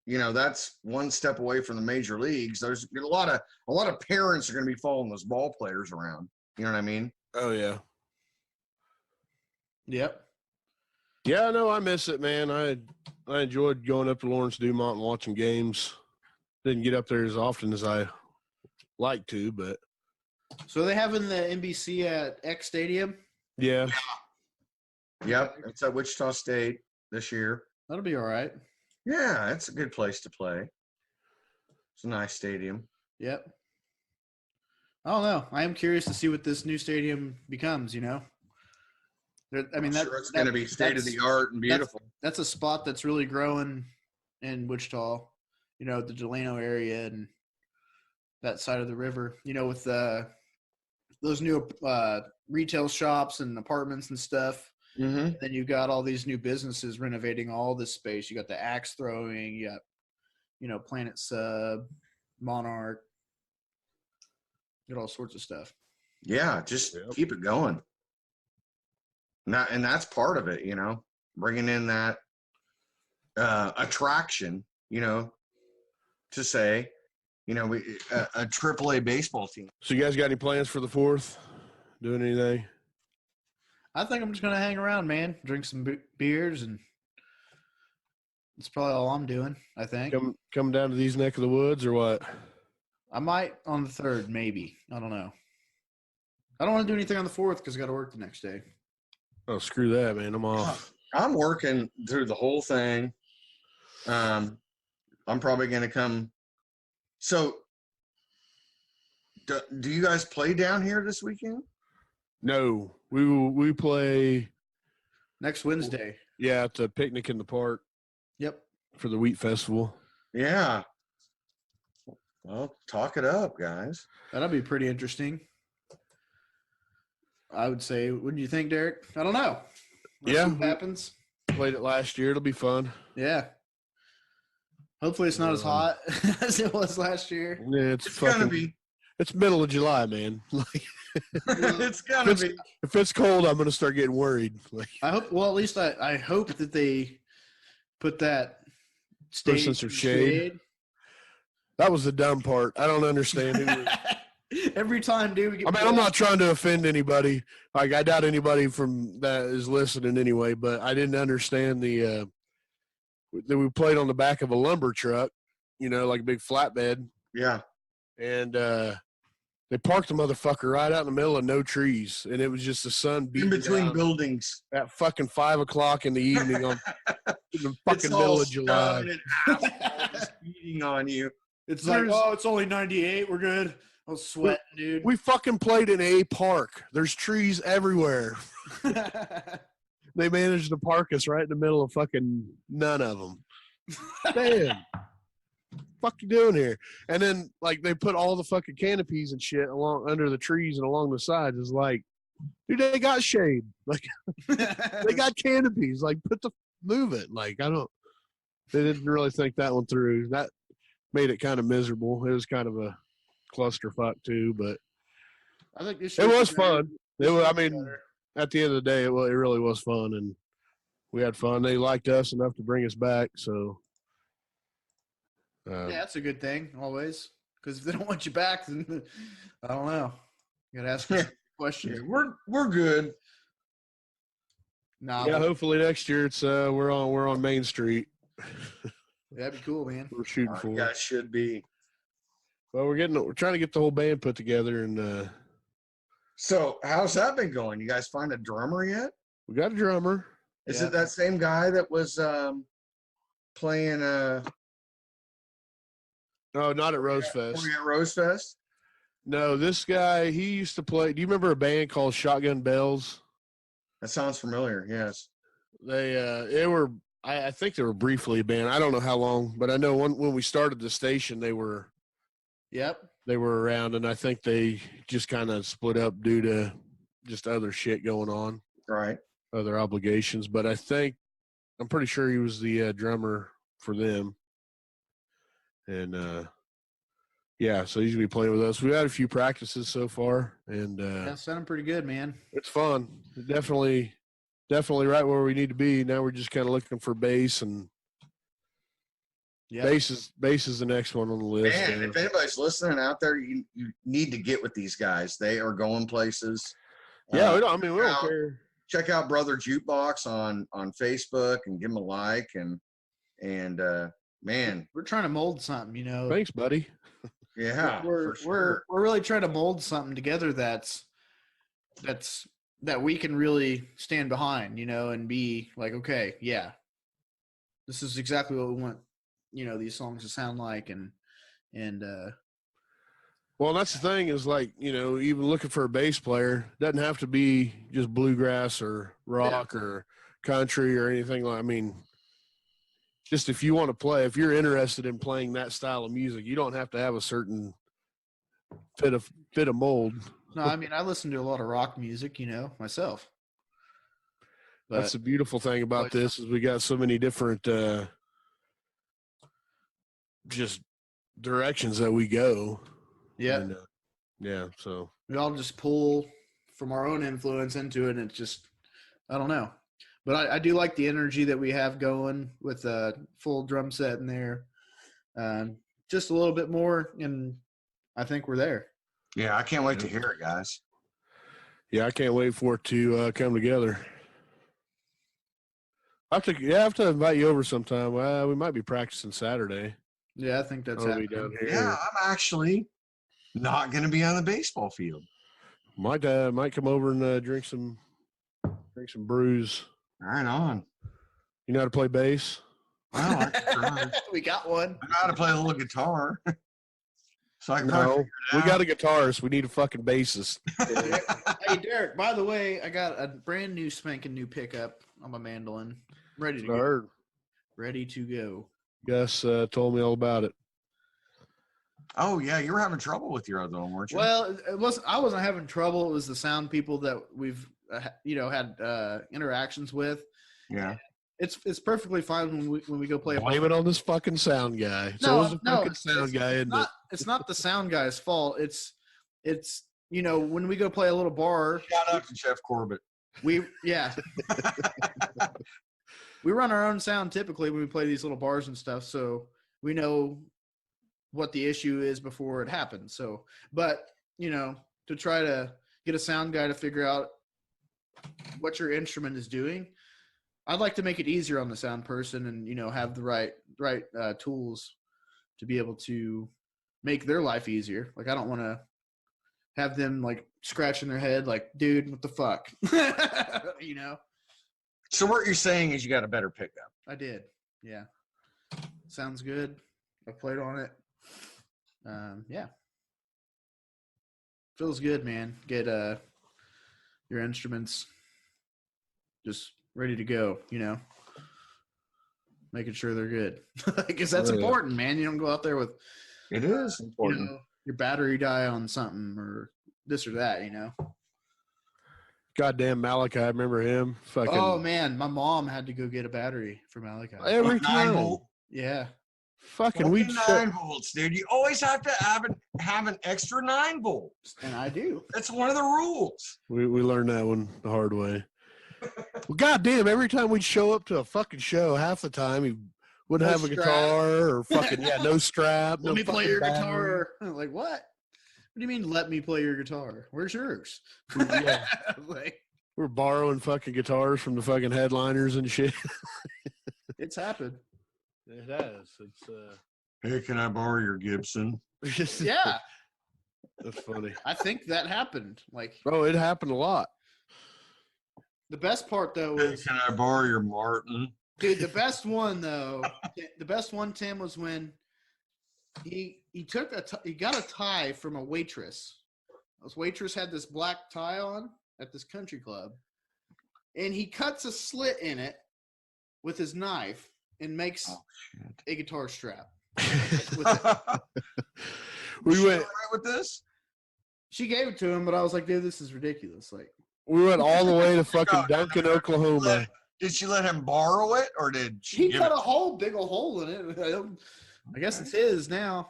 That's one step away from the major leagues. There's a lot of parents are going to be following those ball players around. You know what I mean? Oh yeah. Yep. Yeah, no, I miss it, man. I enjoyed going up to Lawrence Dumont and watching games. Didn't get up there as often as I like to, but So they having the NBC at X Stadium. yeah. Yep, it's at Wichita State this year. That'll be all right. Yeah, it's a good place to play. It's a nice stadium. Yep. I don't know. I am curious to see what this new stadium becomes. I'm sure it's going to be state of the art and beautiful. That's a spot that's really growing in Wichita. The Delano area and that side of the river. With those new retail shops and apartments and stuff. Mm-hmm. Then you got all these new businesses renovating all this space. You got the axe throwing. You got, Planet Sub, Monarch. You got all sorts of stuff. Yeah, just Yep. keep it going. And that's part of it, bringing in that attraction, to say, a AAA baseball team. So you guys got any plans for the 4th? Doing anything? I think I'm just gonna hang around, man. Drink some beers, and that's probably all I'm doing. I think Come down to these neck of the woods or what? I might on the 3rd, maybe. I don't know. I don't want to do anything on the 4th because I got to work the next day. Oh, screw that, man. I'm off. I'm working through the whole thing. I'm probably going to come. So, do you guys play down here this weekend? No, we play. Next Wednesday. Yeah, at the picnic in the park Yep. for the wheat festival. Yeah. Well, talk it up, guys. That'll be pretty interesting. I would say. What do you think, Derek? I don't know. Let's Yeah. see what happens. Played it last year. It'll be fun. Yeah. Hopefully it's not as hot as it was last year. Yeah, It's going to be. It's middle of July, man. Like, It's going to be. if it's cold, I'm gonna start getting worried. Like, I hope. Well, at least I hope that they put that stage sense of shade. that was the dumb part. I don't understand. Who was, Every time, dude. We get I'm not trying to offend anybody. Like, I doubt anybody from that is listening anyway. But I didn't understand that we played on the back of a lumber truck, like a big flatbed, Yeah. and They parked the motherfucker right out in the middle of no trees, and it was just the sun In beating between down buildings. at fucking 5 o'clock in the evening on in the fucking It's middle all of July. stone and asphalt just beating on you. It's like, There's- oh, it's only 98. We're good. I was sweating, dude. We fucking played in a park. There's trees everywhere. They managed to park us right in the middle of fucking none of them. Damn. Fuck you doing here? And then like they put all the fucking canopies and shit along under the trees and along the sides. It's like, dude, they got shade. Like they got canopies. Like move it. Like they didn't really think that one through. That made it kind of miserable. It was kind of a clusterfuck too, but I think this it was should be better. fun. It was, I This should be mean, better. at the end of the day, it really was fun, and we had fun. They liked us enough to bring us back, so Yeah, that's a good thing always. Because if they don't want you back, then I don't know. You gotta ask questions. Yeah, we're good. Nah, yeah. but Hopefully next year it's we're on Main Street. that'd be cool, man. We're shooting for. You guys should be. Well, we're trying to get the whole band put together, and So how's that been going? You guys find a drummer yet? we got a drummer. Is Yeah. it that same guy that was playing No, not at Rose Fest. at Rose Fest? No, this guy, he used to play. Do you remember a band called Shotgun Bells? That sounds familiar. Yes. They were. I think they were briefly a band. I don't know how long, but I know when we started the station, they were Yep. around, and I think they just kind of split up due to just other shit going on, Right. other obligations. But I'm pretty sure he was the drummer for them, and yeah, so he's gonna be playing with us. We had a few practices so far, and Yeah, sounding pretty good, man. it's fun. Definitely right where we need to be. Now we're just kind of looking for bass, and Yeah. bass is the next one on the list. Man, if anybody's listening out there, you need to get with these guys. They are going places. Yeah, we Uh, don't now- care. check out Brother Jukebox on Facebook and give him a like and man, We're trying to mold something, you know. Thanks, buddy. yeah, we're for sure. we're really trying to mold something together that we can really stand behind, you know, and be like, okay, yeah, this is exactly what we want, you know, these songs to sound like, and Well, that's the thing is like, you know, even looking for a bass player doesn't have to be just bluegrass or rock or country or anything like. I mean, just if you want to play, if you're interested in playing that style of music, you don't have to have a certain fit of mold. no, I mean, I listen to a lot of rock music, you know, myself. But That's the beautiful thing about but- this is we got so many different just directions that we go. yeah, And, yeah. So we all just pull from our own influence into it, and it's just, I don't know. But I do like the energy that we have going with a full drum set in there. Just a little bit more, and I think we're there. Yeah, I can't wait to hear it, guys. yeah, I can't wait for it to come together. I have to invite you over sometime. We might be practicing Saturday. Yeah, I think that's I'll be happening. down here. Yeah, I'm actually not going to be on the baseball field. My dad might come over and drink some brews. Right on. You know how to play bass? Well, I can try. We got one. I know how to play a little guitar. So I can probably No, figure it we out. got a guitarist. We need a fucking bassist. Hey, Derek, by the way, I got a brand new spanking new pickup on my mandolin. Ready to I go. heard. Ready to go. Gus told me all about it. Oh yeah, you were having trouble with your other one, weren't you? Well, it wasn't. I wasn't having trouble. It was the sound people that we've, had interactions with. yeah. It's perfectly fine when we go play a Blame it on this fucking sound guy. It's No, always the no, fucking sound guy, isn't it? It's not the sound guy's fault. It's when we go play a little bar, Shout out to Jeff Corbett. we run our own sound typically when we play these little bars and stuff, so we know what the issue is before it happens. So, but to try to get a sound guy to figure out what your instrument is doing, I'd like to make it easier on the sound person and have the right tools to be able to make their life easier. Like I don't want to have them like scratching their head, like, dude, what the fuck? You know? So what you're saying is you got a better pickup. I did. Yeah. Sounds good. I played on it. Yeah. Feels good, man. Get your instruments just ready to go, you know? Making sure they're good. Because that's important, man. You don't go out there with It is important. you know, your battery die on something or this or that, you know? Goddamn Malachi, I remember him. Fucking Oh, man. My mom had to go get a battery for Malachi. every 9 time. volt. Yeah. Fucking we 9 volts, dude. You always have to have an extra 9 volts. And I do. That's one of the rules. we learned that one the hard way. Well, goddamn, every time we'd show up to a fucking show, half the time he wouldn't No have a strap. guitar or fucking no strap. Let no me play fucking your battery. guitar. I'm like, what? What do you mean, let me play your guitar? Where's yours? Yeah. Like, We're borrowing fucking guitars from the fucking headliners and shit. it's happened. It has. It's Hey, can I borrow your Gibson? Yeah. That's funny. I think that happened. Like, Bro, it happened a lot. the best part, though, Hey, was, can I borrow your Martin? dude, the best one, though, the best one, Tim, was when he got a tie from a waitress. This waitress had this black tie on at this country club, and he cuts a slit in it with his knife and makes a guitar strap. With it. we She went all right with this? She gave it to him, but I was like, dude, this is ridiculous. Like, we went all the way to fucking No. Duncan, Oklahoma. Did she let him borrow it, or did she he give cut it? a whole big old hole in it. I guess it's his now.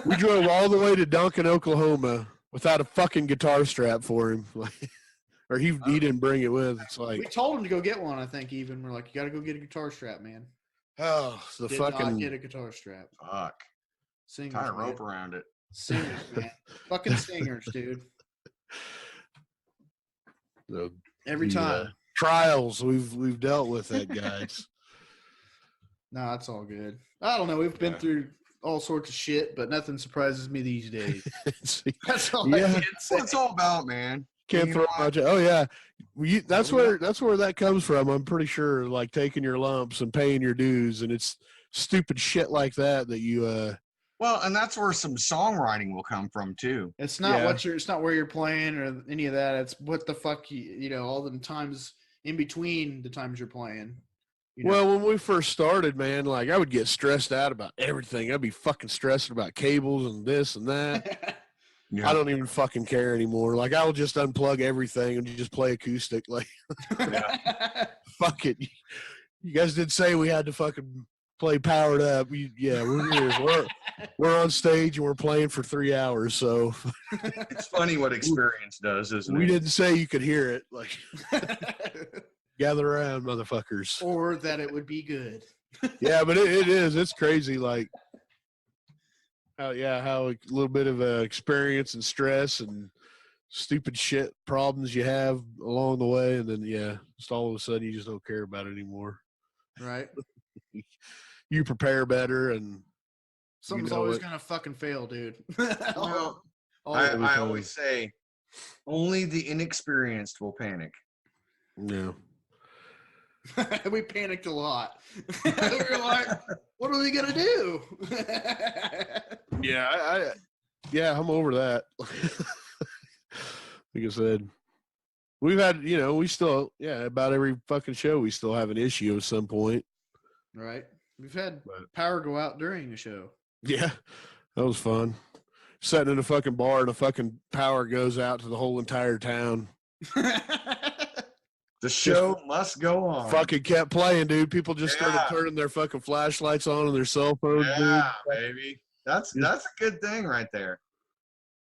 We drove all the way to Duncan, Oklahoma without a fucking guitar strap for him. Or he didn't bring it with. It's We like, told him to go get one, I think, even. We're like, you got to go get a guitar strap, man. oh, the Did not fucking get a guitar strap. Fuck. Singers, Tie a man. rope around it. Singers, man. Fucking singers, dude. the Every time. trials we've dealt with that, guys. No, it's all good. I don't know. We've been through all sorts of shit, but nothing surprises me these days. That's all I Yeah. can say. What it's all about, man. Can't You throw know what? much. Oh yeah, that's where that comes from. I'm pretty sure, like taking your lumps and paying your dues, and it's stupid shit like that you. Well, and that's where some songwriting will come from too. It's not Yeah. it's not where you're playing or any of that. It's what the fuck you know, all the times in between the times you're playing. You know? Well, when we first started, man, like I would get stressed out about everything. I'd be fucking stressing about cables and this and that. Yeah. I don't even fucking care anymore. Like I'll just unplug everything and just play acoustic. Like fuck it. You guys did say we had to fucking play powered up. Yeah, we're here. We're on stage and we're playing for 3 hours. So It's funny what experience does, isn't we it? didn't say you could hear it. Like gather around, motherfuckers. Or that it would be good. Yeah, but it is. It's crazy. Like how a little bit of experience and stress and stupid shit problems you have along the way, and then just all of a sudden you just don't care about it anymore. Right? You prepare better, and Something's know always what? gonna fucking fail, dude. Well, Always. I always say only the inexperienced will panic. yeah. We panicked a lot. We were like, what are we gonna do? Yeah, I'm over that. Like I said, we've had, we still, about every fucking show, we still have an issue at some point. Right. We've had But- power go out during the show. Yeah, that was fun. Sitting in a fucking bar and the fucking power goes out to the whole entire town. The show must go on. Fucking kept playing, dude. People just started Yeah. turning their fucking flashlights on their cell phones, Yeah, baby. That's a good thing right there.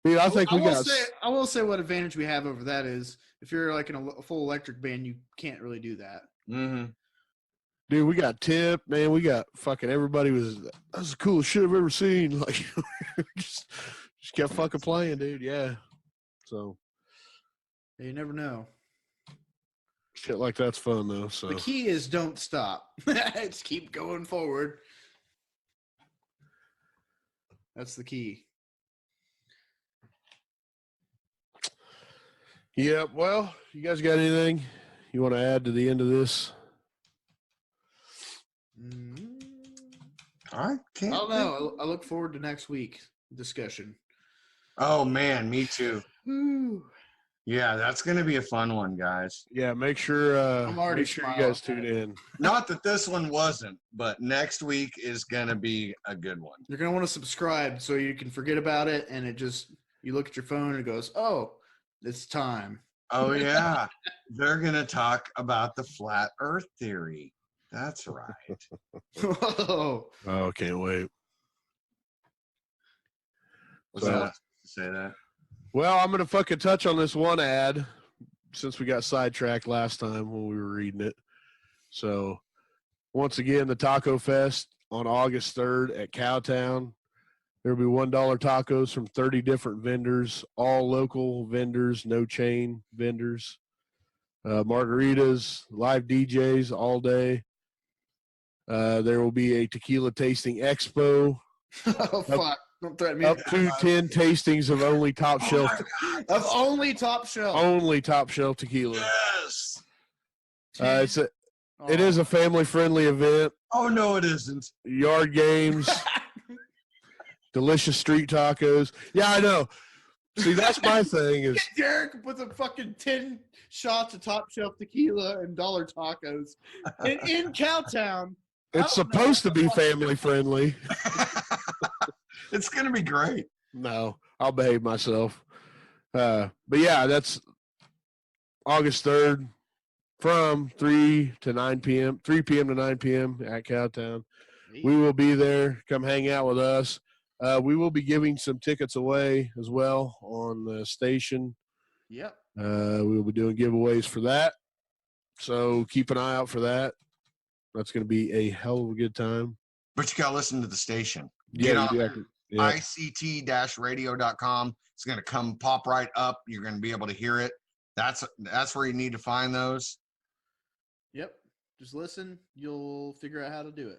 dude. I think we got. I will say what advantage we have over that is if you're like in a full electric band, you can't really do that. Mm-hmm. Dude, we got tip, man. We got fucking everybody that was the coolest shit I've ever seen. Like, just kept fucking playing, dude. Yeah. So You never know. shit like that's fun though. So The key is don't stop. Just keep going forward. That's the key. Yep. Well, you guys got anything you want to add to the end of this? I I can't. don't know. I look forward to next week discussion. Oh man, me too. Whew. Yeah, that's gonna be a fun one, guys. Yeah. Make sure. I'm already Make sure you smiling guys tune in. Not that this one wasn't, but next week is gonna be a good one. You're gonna want to subscribe so you can forget about it, and it just you look at your phone and it goes, "Oh, it's time." Oh yeah, they're gonna talk about the flat Earth theory. That's right. Whoa. Oh, can't wait. Was Well- that to say that? Well, I'm gonna fucking touch on this one ad since we got sidetracked last time when we were reading it. So, once again, the Taco Fest on August 3rd at Cowtown. There'll be $1 tacos from 30 different vendors, all local vendors, no chain vendors. Margaritas, live DJs all day. There will be a tequila tasting expo. Oh fuck! Don't threaten me. Up to 10 tastings of only top shelf, Of only top shelf. only top shelf tequila. Yes. It is a family friendly event. Oh no, it isn't. Yard games, delicious street tacos. Yeah, I know. See, that's my thing is Get Derek with a fucking 10 shots of top shelf tequila and dollar tacos in Cowtown. it's supposed to be family friendly. It's gonna be great. No, I'll behave myself. But yeah, that's August 3rd from 3 to 9 p.m., 3 p.m. to 9 p.m. at Cowtown. We will be there. Come hang out with us. We will be giving some tickets away as well on the station. Yep. We will be doing giveaways for that. So keep an eye out for that. That's going to be a hell of a good time. But you gotta listen to the station. Yeah, Get on you there. do. Yeah. ict-radio.com. It's gonna come pop right up. You're gonna be able to hear it. That's where you need to find those. Yep. Just listen. You'll figure out how to do it.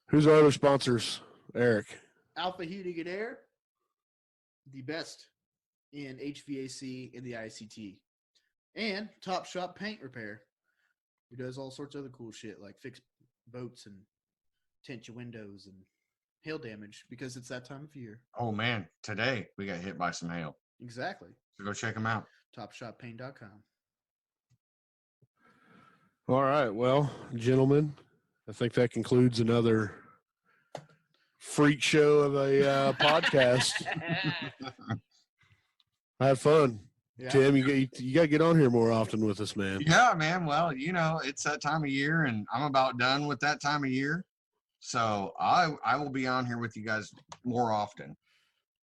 Who's our other sponsors, Eric? Alpha Heating and Air, the best in HVAC in the ICT. And Top Shop Paint Repair, who does all sorts of other cool shit like fix boats and tint your windows and hail damage because it's that time of year. Oh man, today we got hit by some hail. Exactly. So go check them out. TopShopPaint.com. All right. Well, gentlemen, I think that concludes another freak show of a podcast. I had fun. Yeah. Tim, you got to get on here more often with us, man. Yeah, man. Well, it's that time of year, and I'm about done with that time of year. So I will be on here with you guys more often.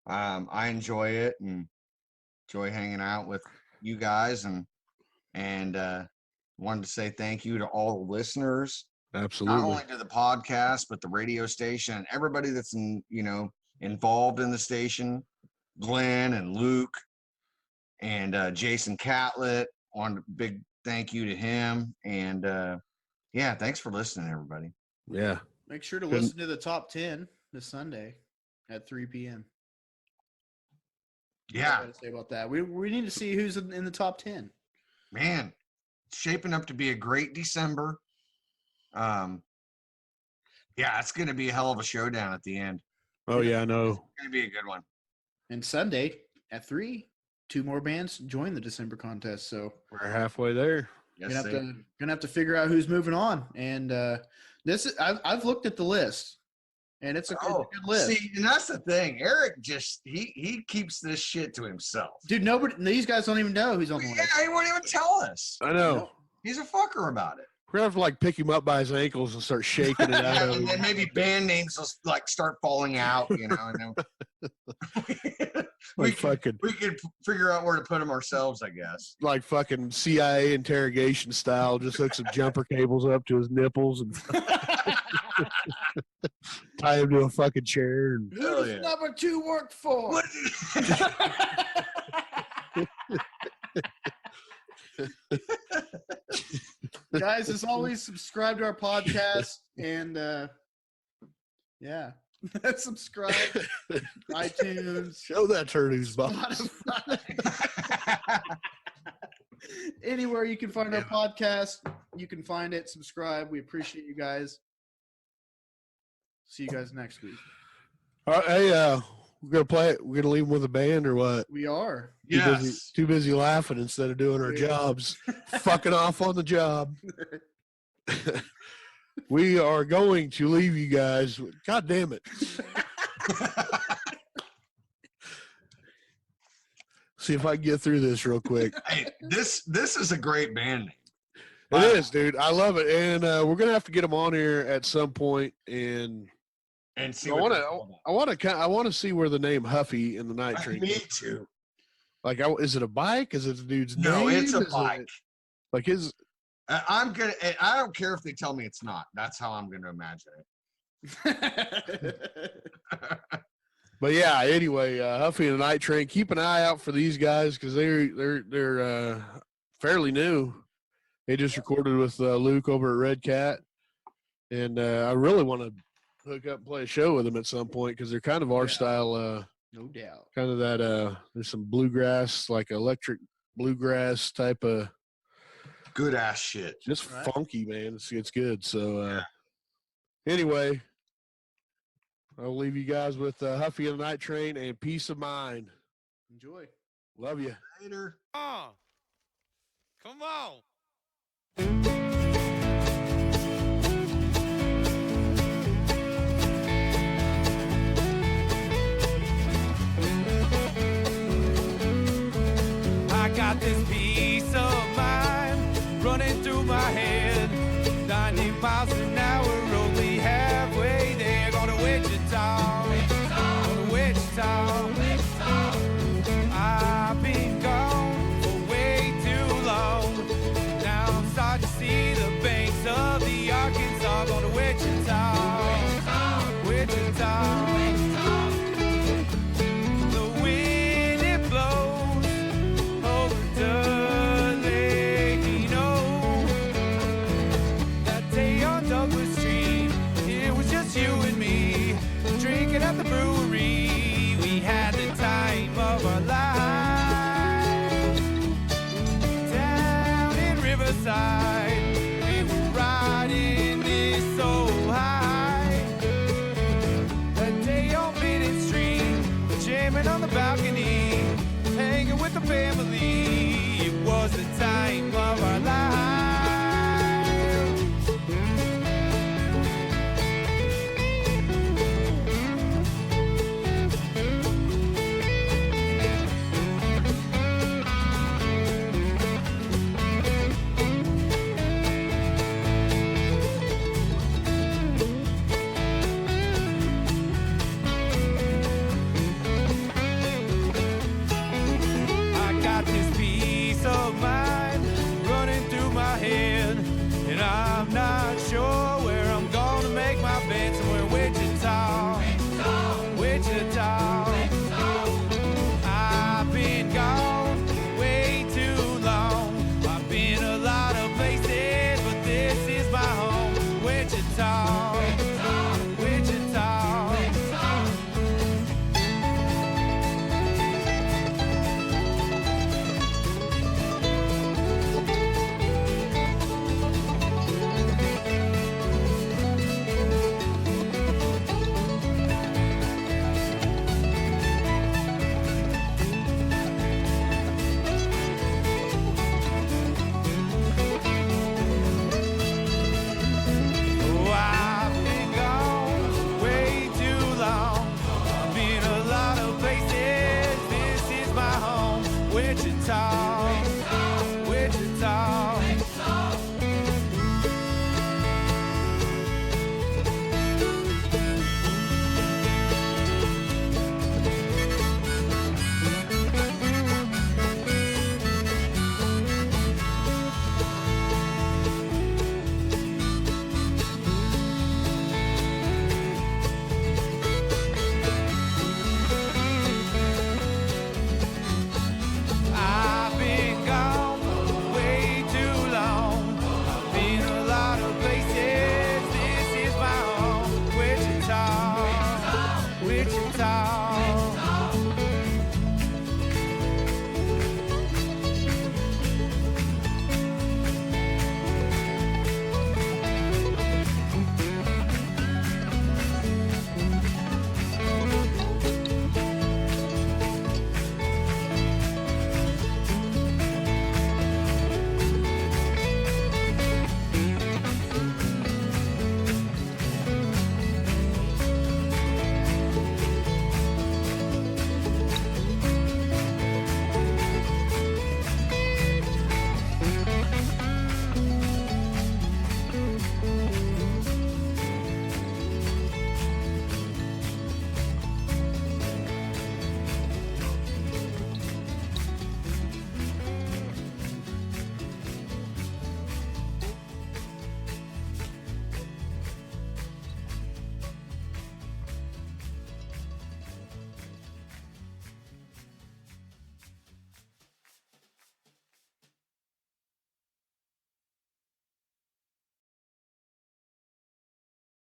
I enjoy it and enjoy hanging out with you guys, and wanted to say thank you to all the listeners, Absolutely. not only to the podcast but the radio station and everybody that's involved in the station. Glenn and Luke and Jason Catlett. One big thank you to him, and yeah, thanks for listening, everybody. Yeah. Make sure to listen to the top 10 this Sunday at 3 p.m. Yeah, What to say about that? We need to see who's in the top 10. man, it's shaping up to be a great December. Yeah, it's going to be a hell of a showdown at the end. Oh, yeah, I know. It's going to be a good one. And Sunday at 3, 2 more bands join the December contest. So We're halfway there. Yes, gonna have to figure out who's moving on. And I've looked at the list, and it's a good list. See, and that's the thing. Eric just he keeps this shit to himself. Dude, these guys don't even know who's on the Yeah, list. he won't even tell us. I know. He's a fucker about it. We're going to have to, pick him up by his ankles and start shaking it out of And then him. maybe band names will start falling out, and then we could figure out where to put them ourselves, I guess. Like fucking CIA interrogation style, just hook some jumper cables up to his nipples and tie him to a fucking chair. And Who Hell does yeah. number 2 work for? What? Guys, as always, subscribe to our podcast, and yeah, Subscribe. iTunes. Show that turd who's boss. Spotify. Anywhere you can find our podcast, you can find it. Subscribe. We appreciate you guys. See you guys next week. All right, hey, we're gonna play it. We're gonna leave them with a band or what? We are. Yes. Too busy laughing instead of doing our jobs. Fucking off on the job. We are going to leave you guys. God damn it. See if I can get through this real quick. Hey, this is a great band name. It is, dude. I love it, and we're gonna have to get them on here at some point. And See I what want to see where the name Huffy in the Night Train. Me too. Like, is it a bike? Is it the dude's name? No, it's a Is bike. Like his. I don't care if they tell me it's not. That's how I'm gonna imagine it. But yeah, anyway, Huffy and the Night Train. Keep an eye out for these guys because they're fairly new. They just recorded with Luke over at Red Cat, and I really want to hook up and play a show with them at some point because they're kind of our style. No doubt. Kind of that. There's some bluegrass, like electric bluegrass type of. Good ass shit. Just funky, man. It's good. So anyway. I'll leave you guys with Huffy and the Night Train and Peace of Mind. Enjoy. Love you. Later. Come on. I got this peace of mind running through my head. 90 miles an hour, only halfway there. Going to Wichita. Going to Wichita. I've been gone for way too long. Now I'm starting to see the banks of the Arkansas. Going to Wichita. Wichita. The wind it blows over Delano. That day on Douglas Street, it was just you and me drinking at the brewery. We had the time of our lives down in Riverside. We were riding this so high. That day on Bennett Street, jamming on the balcony.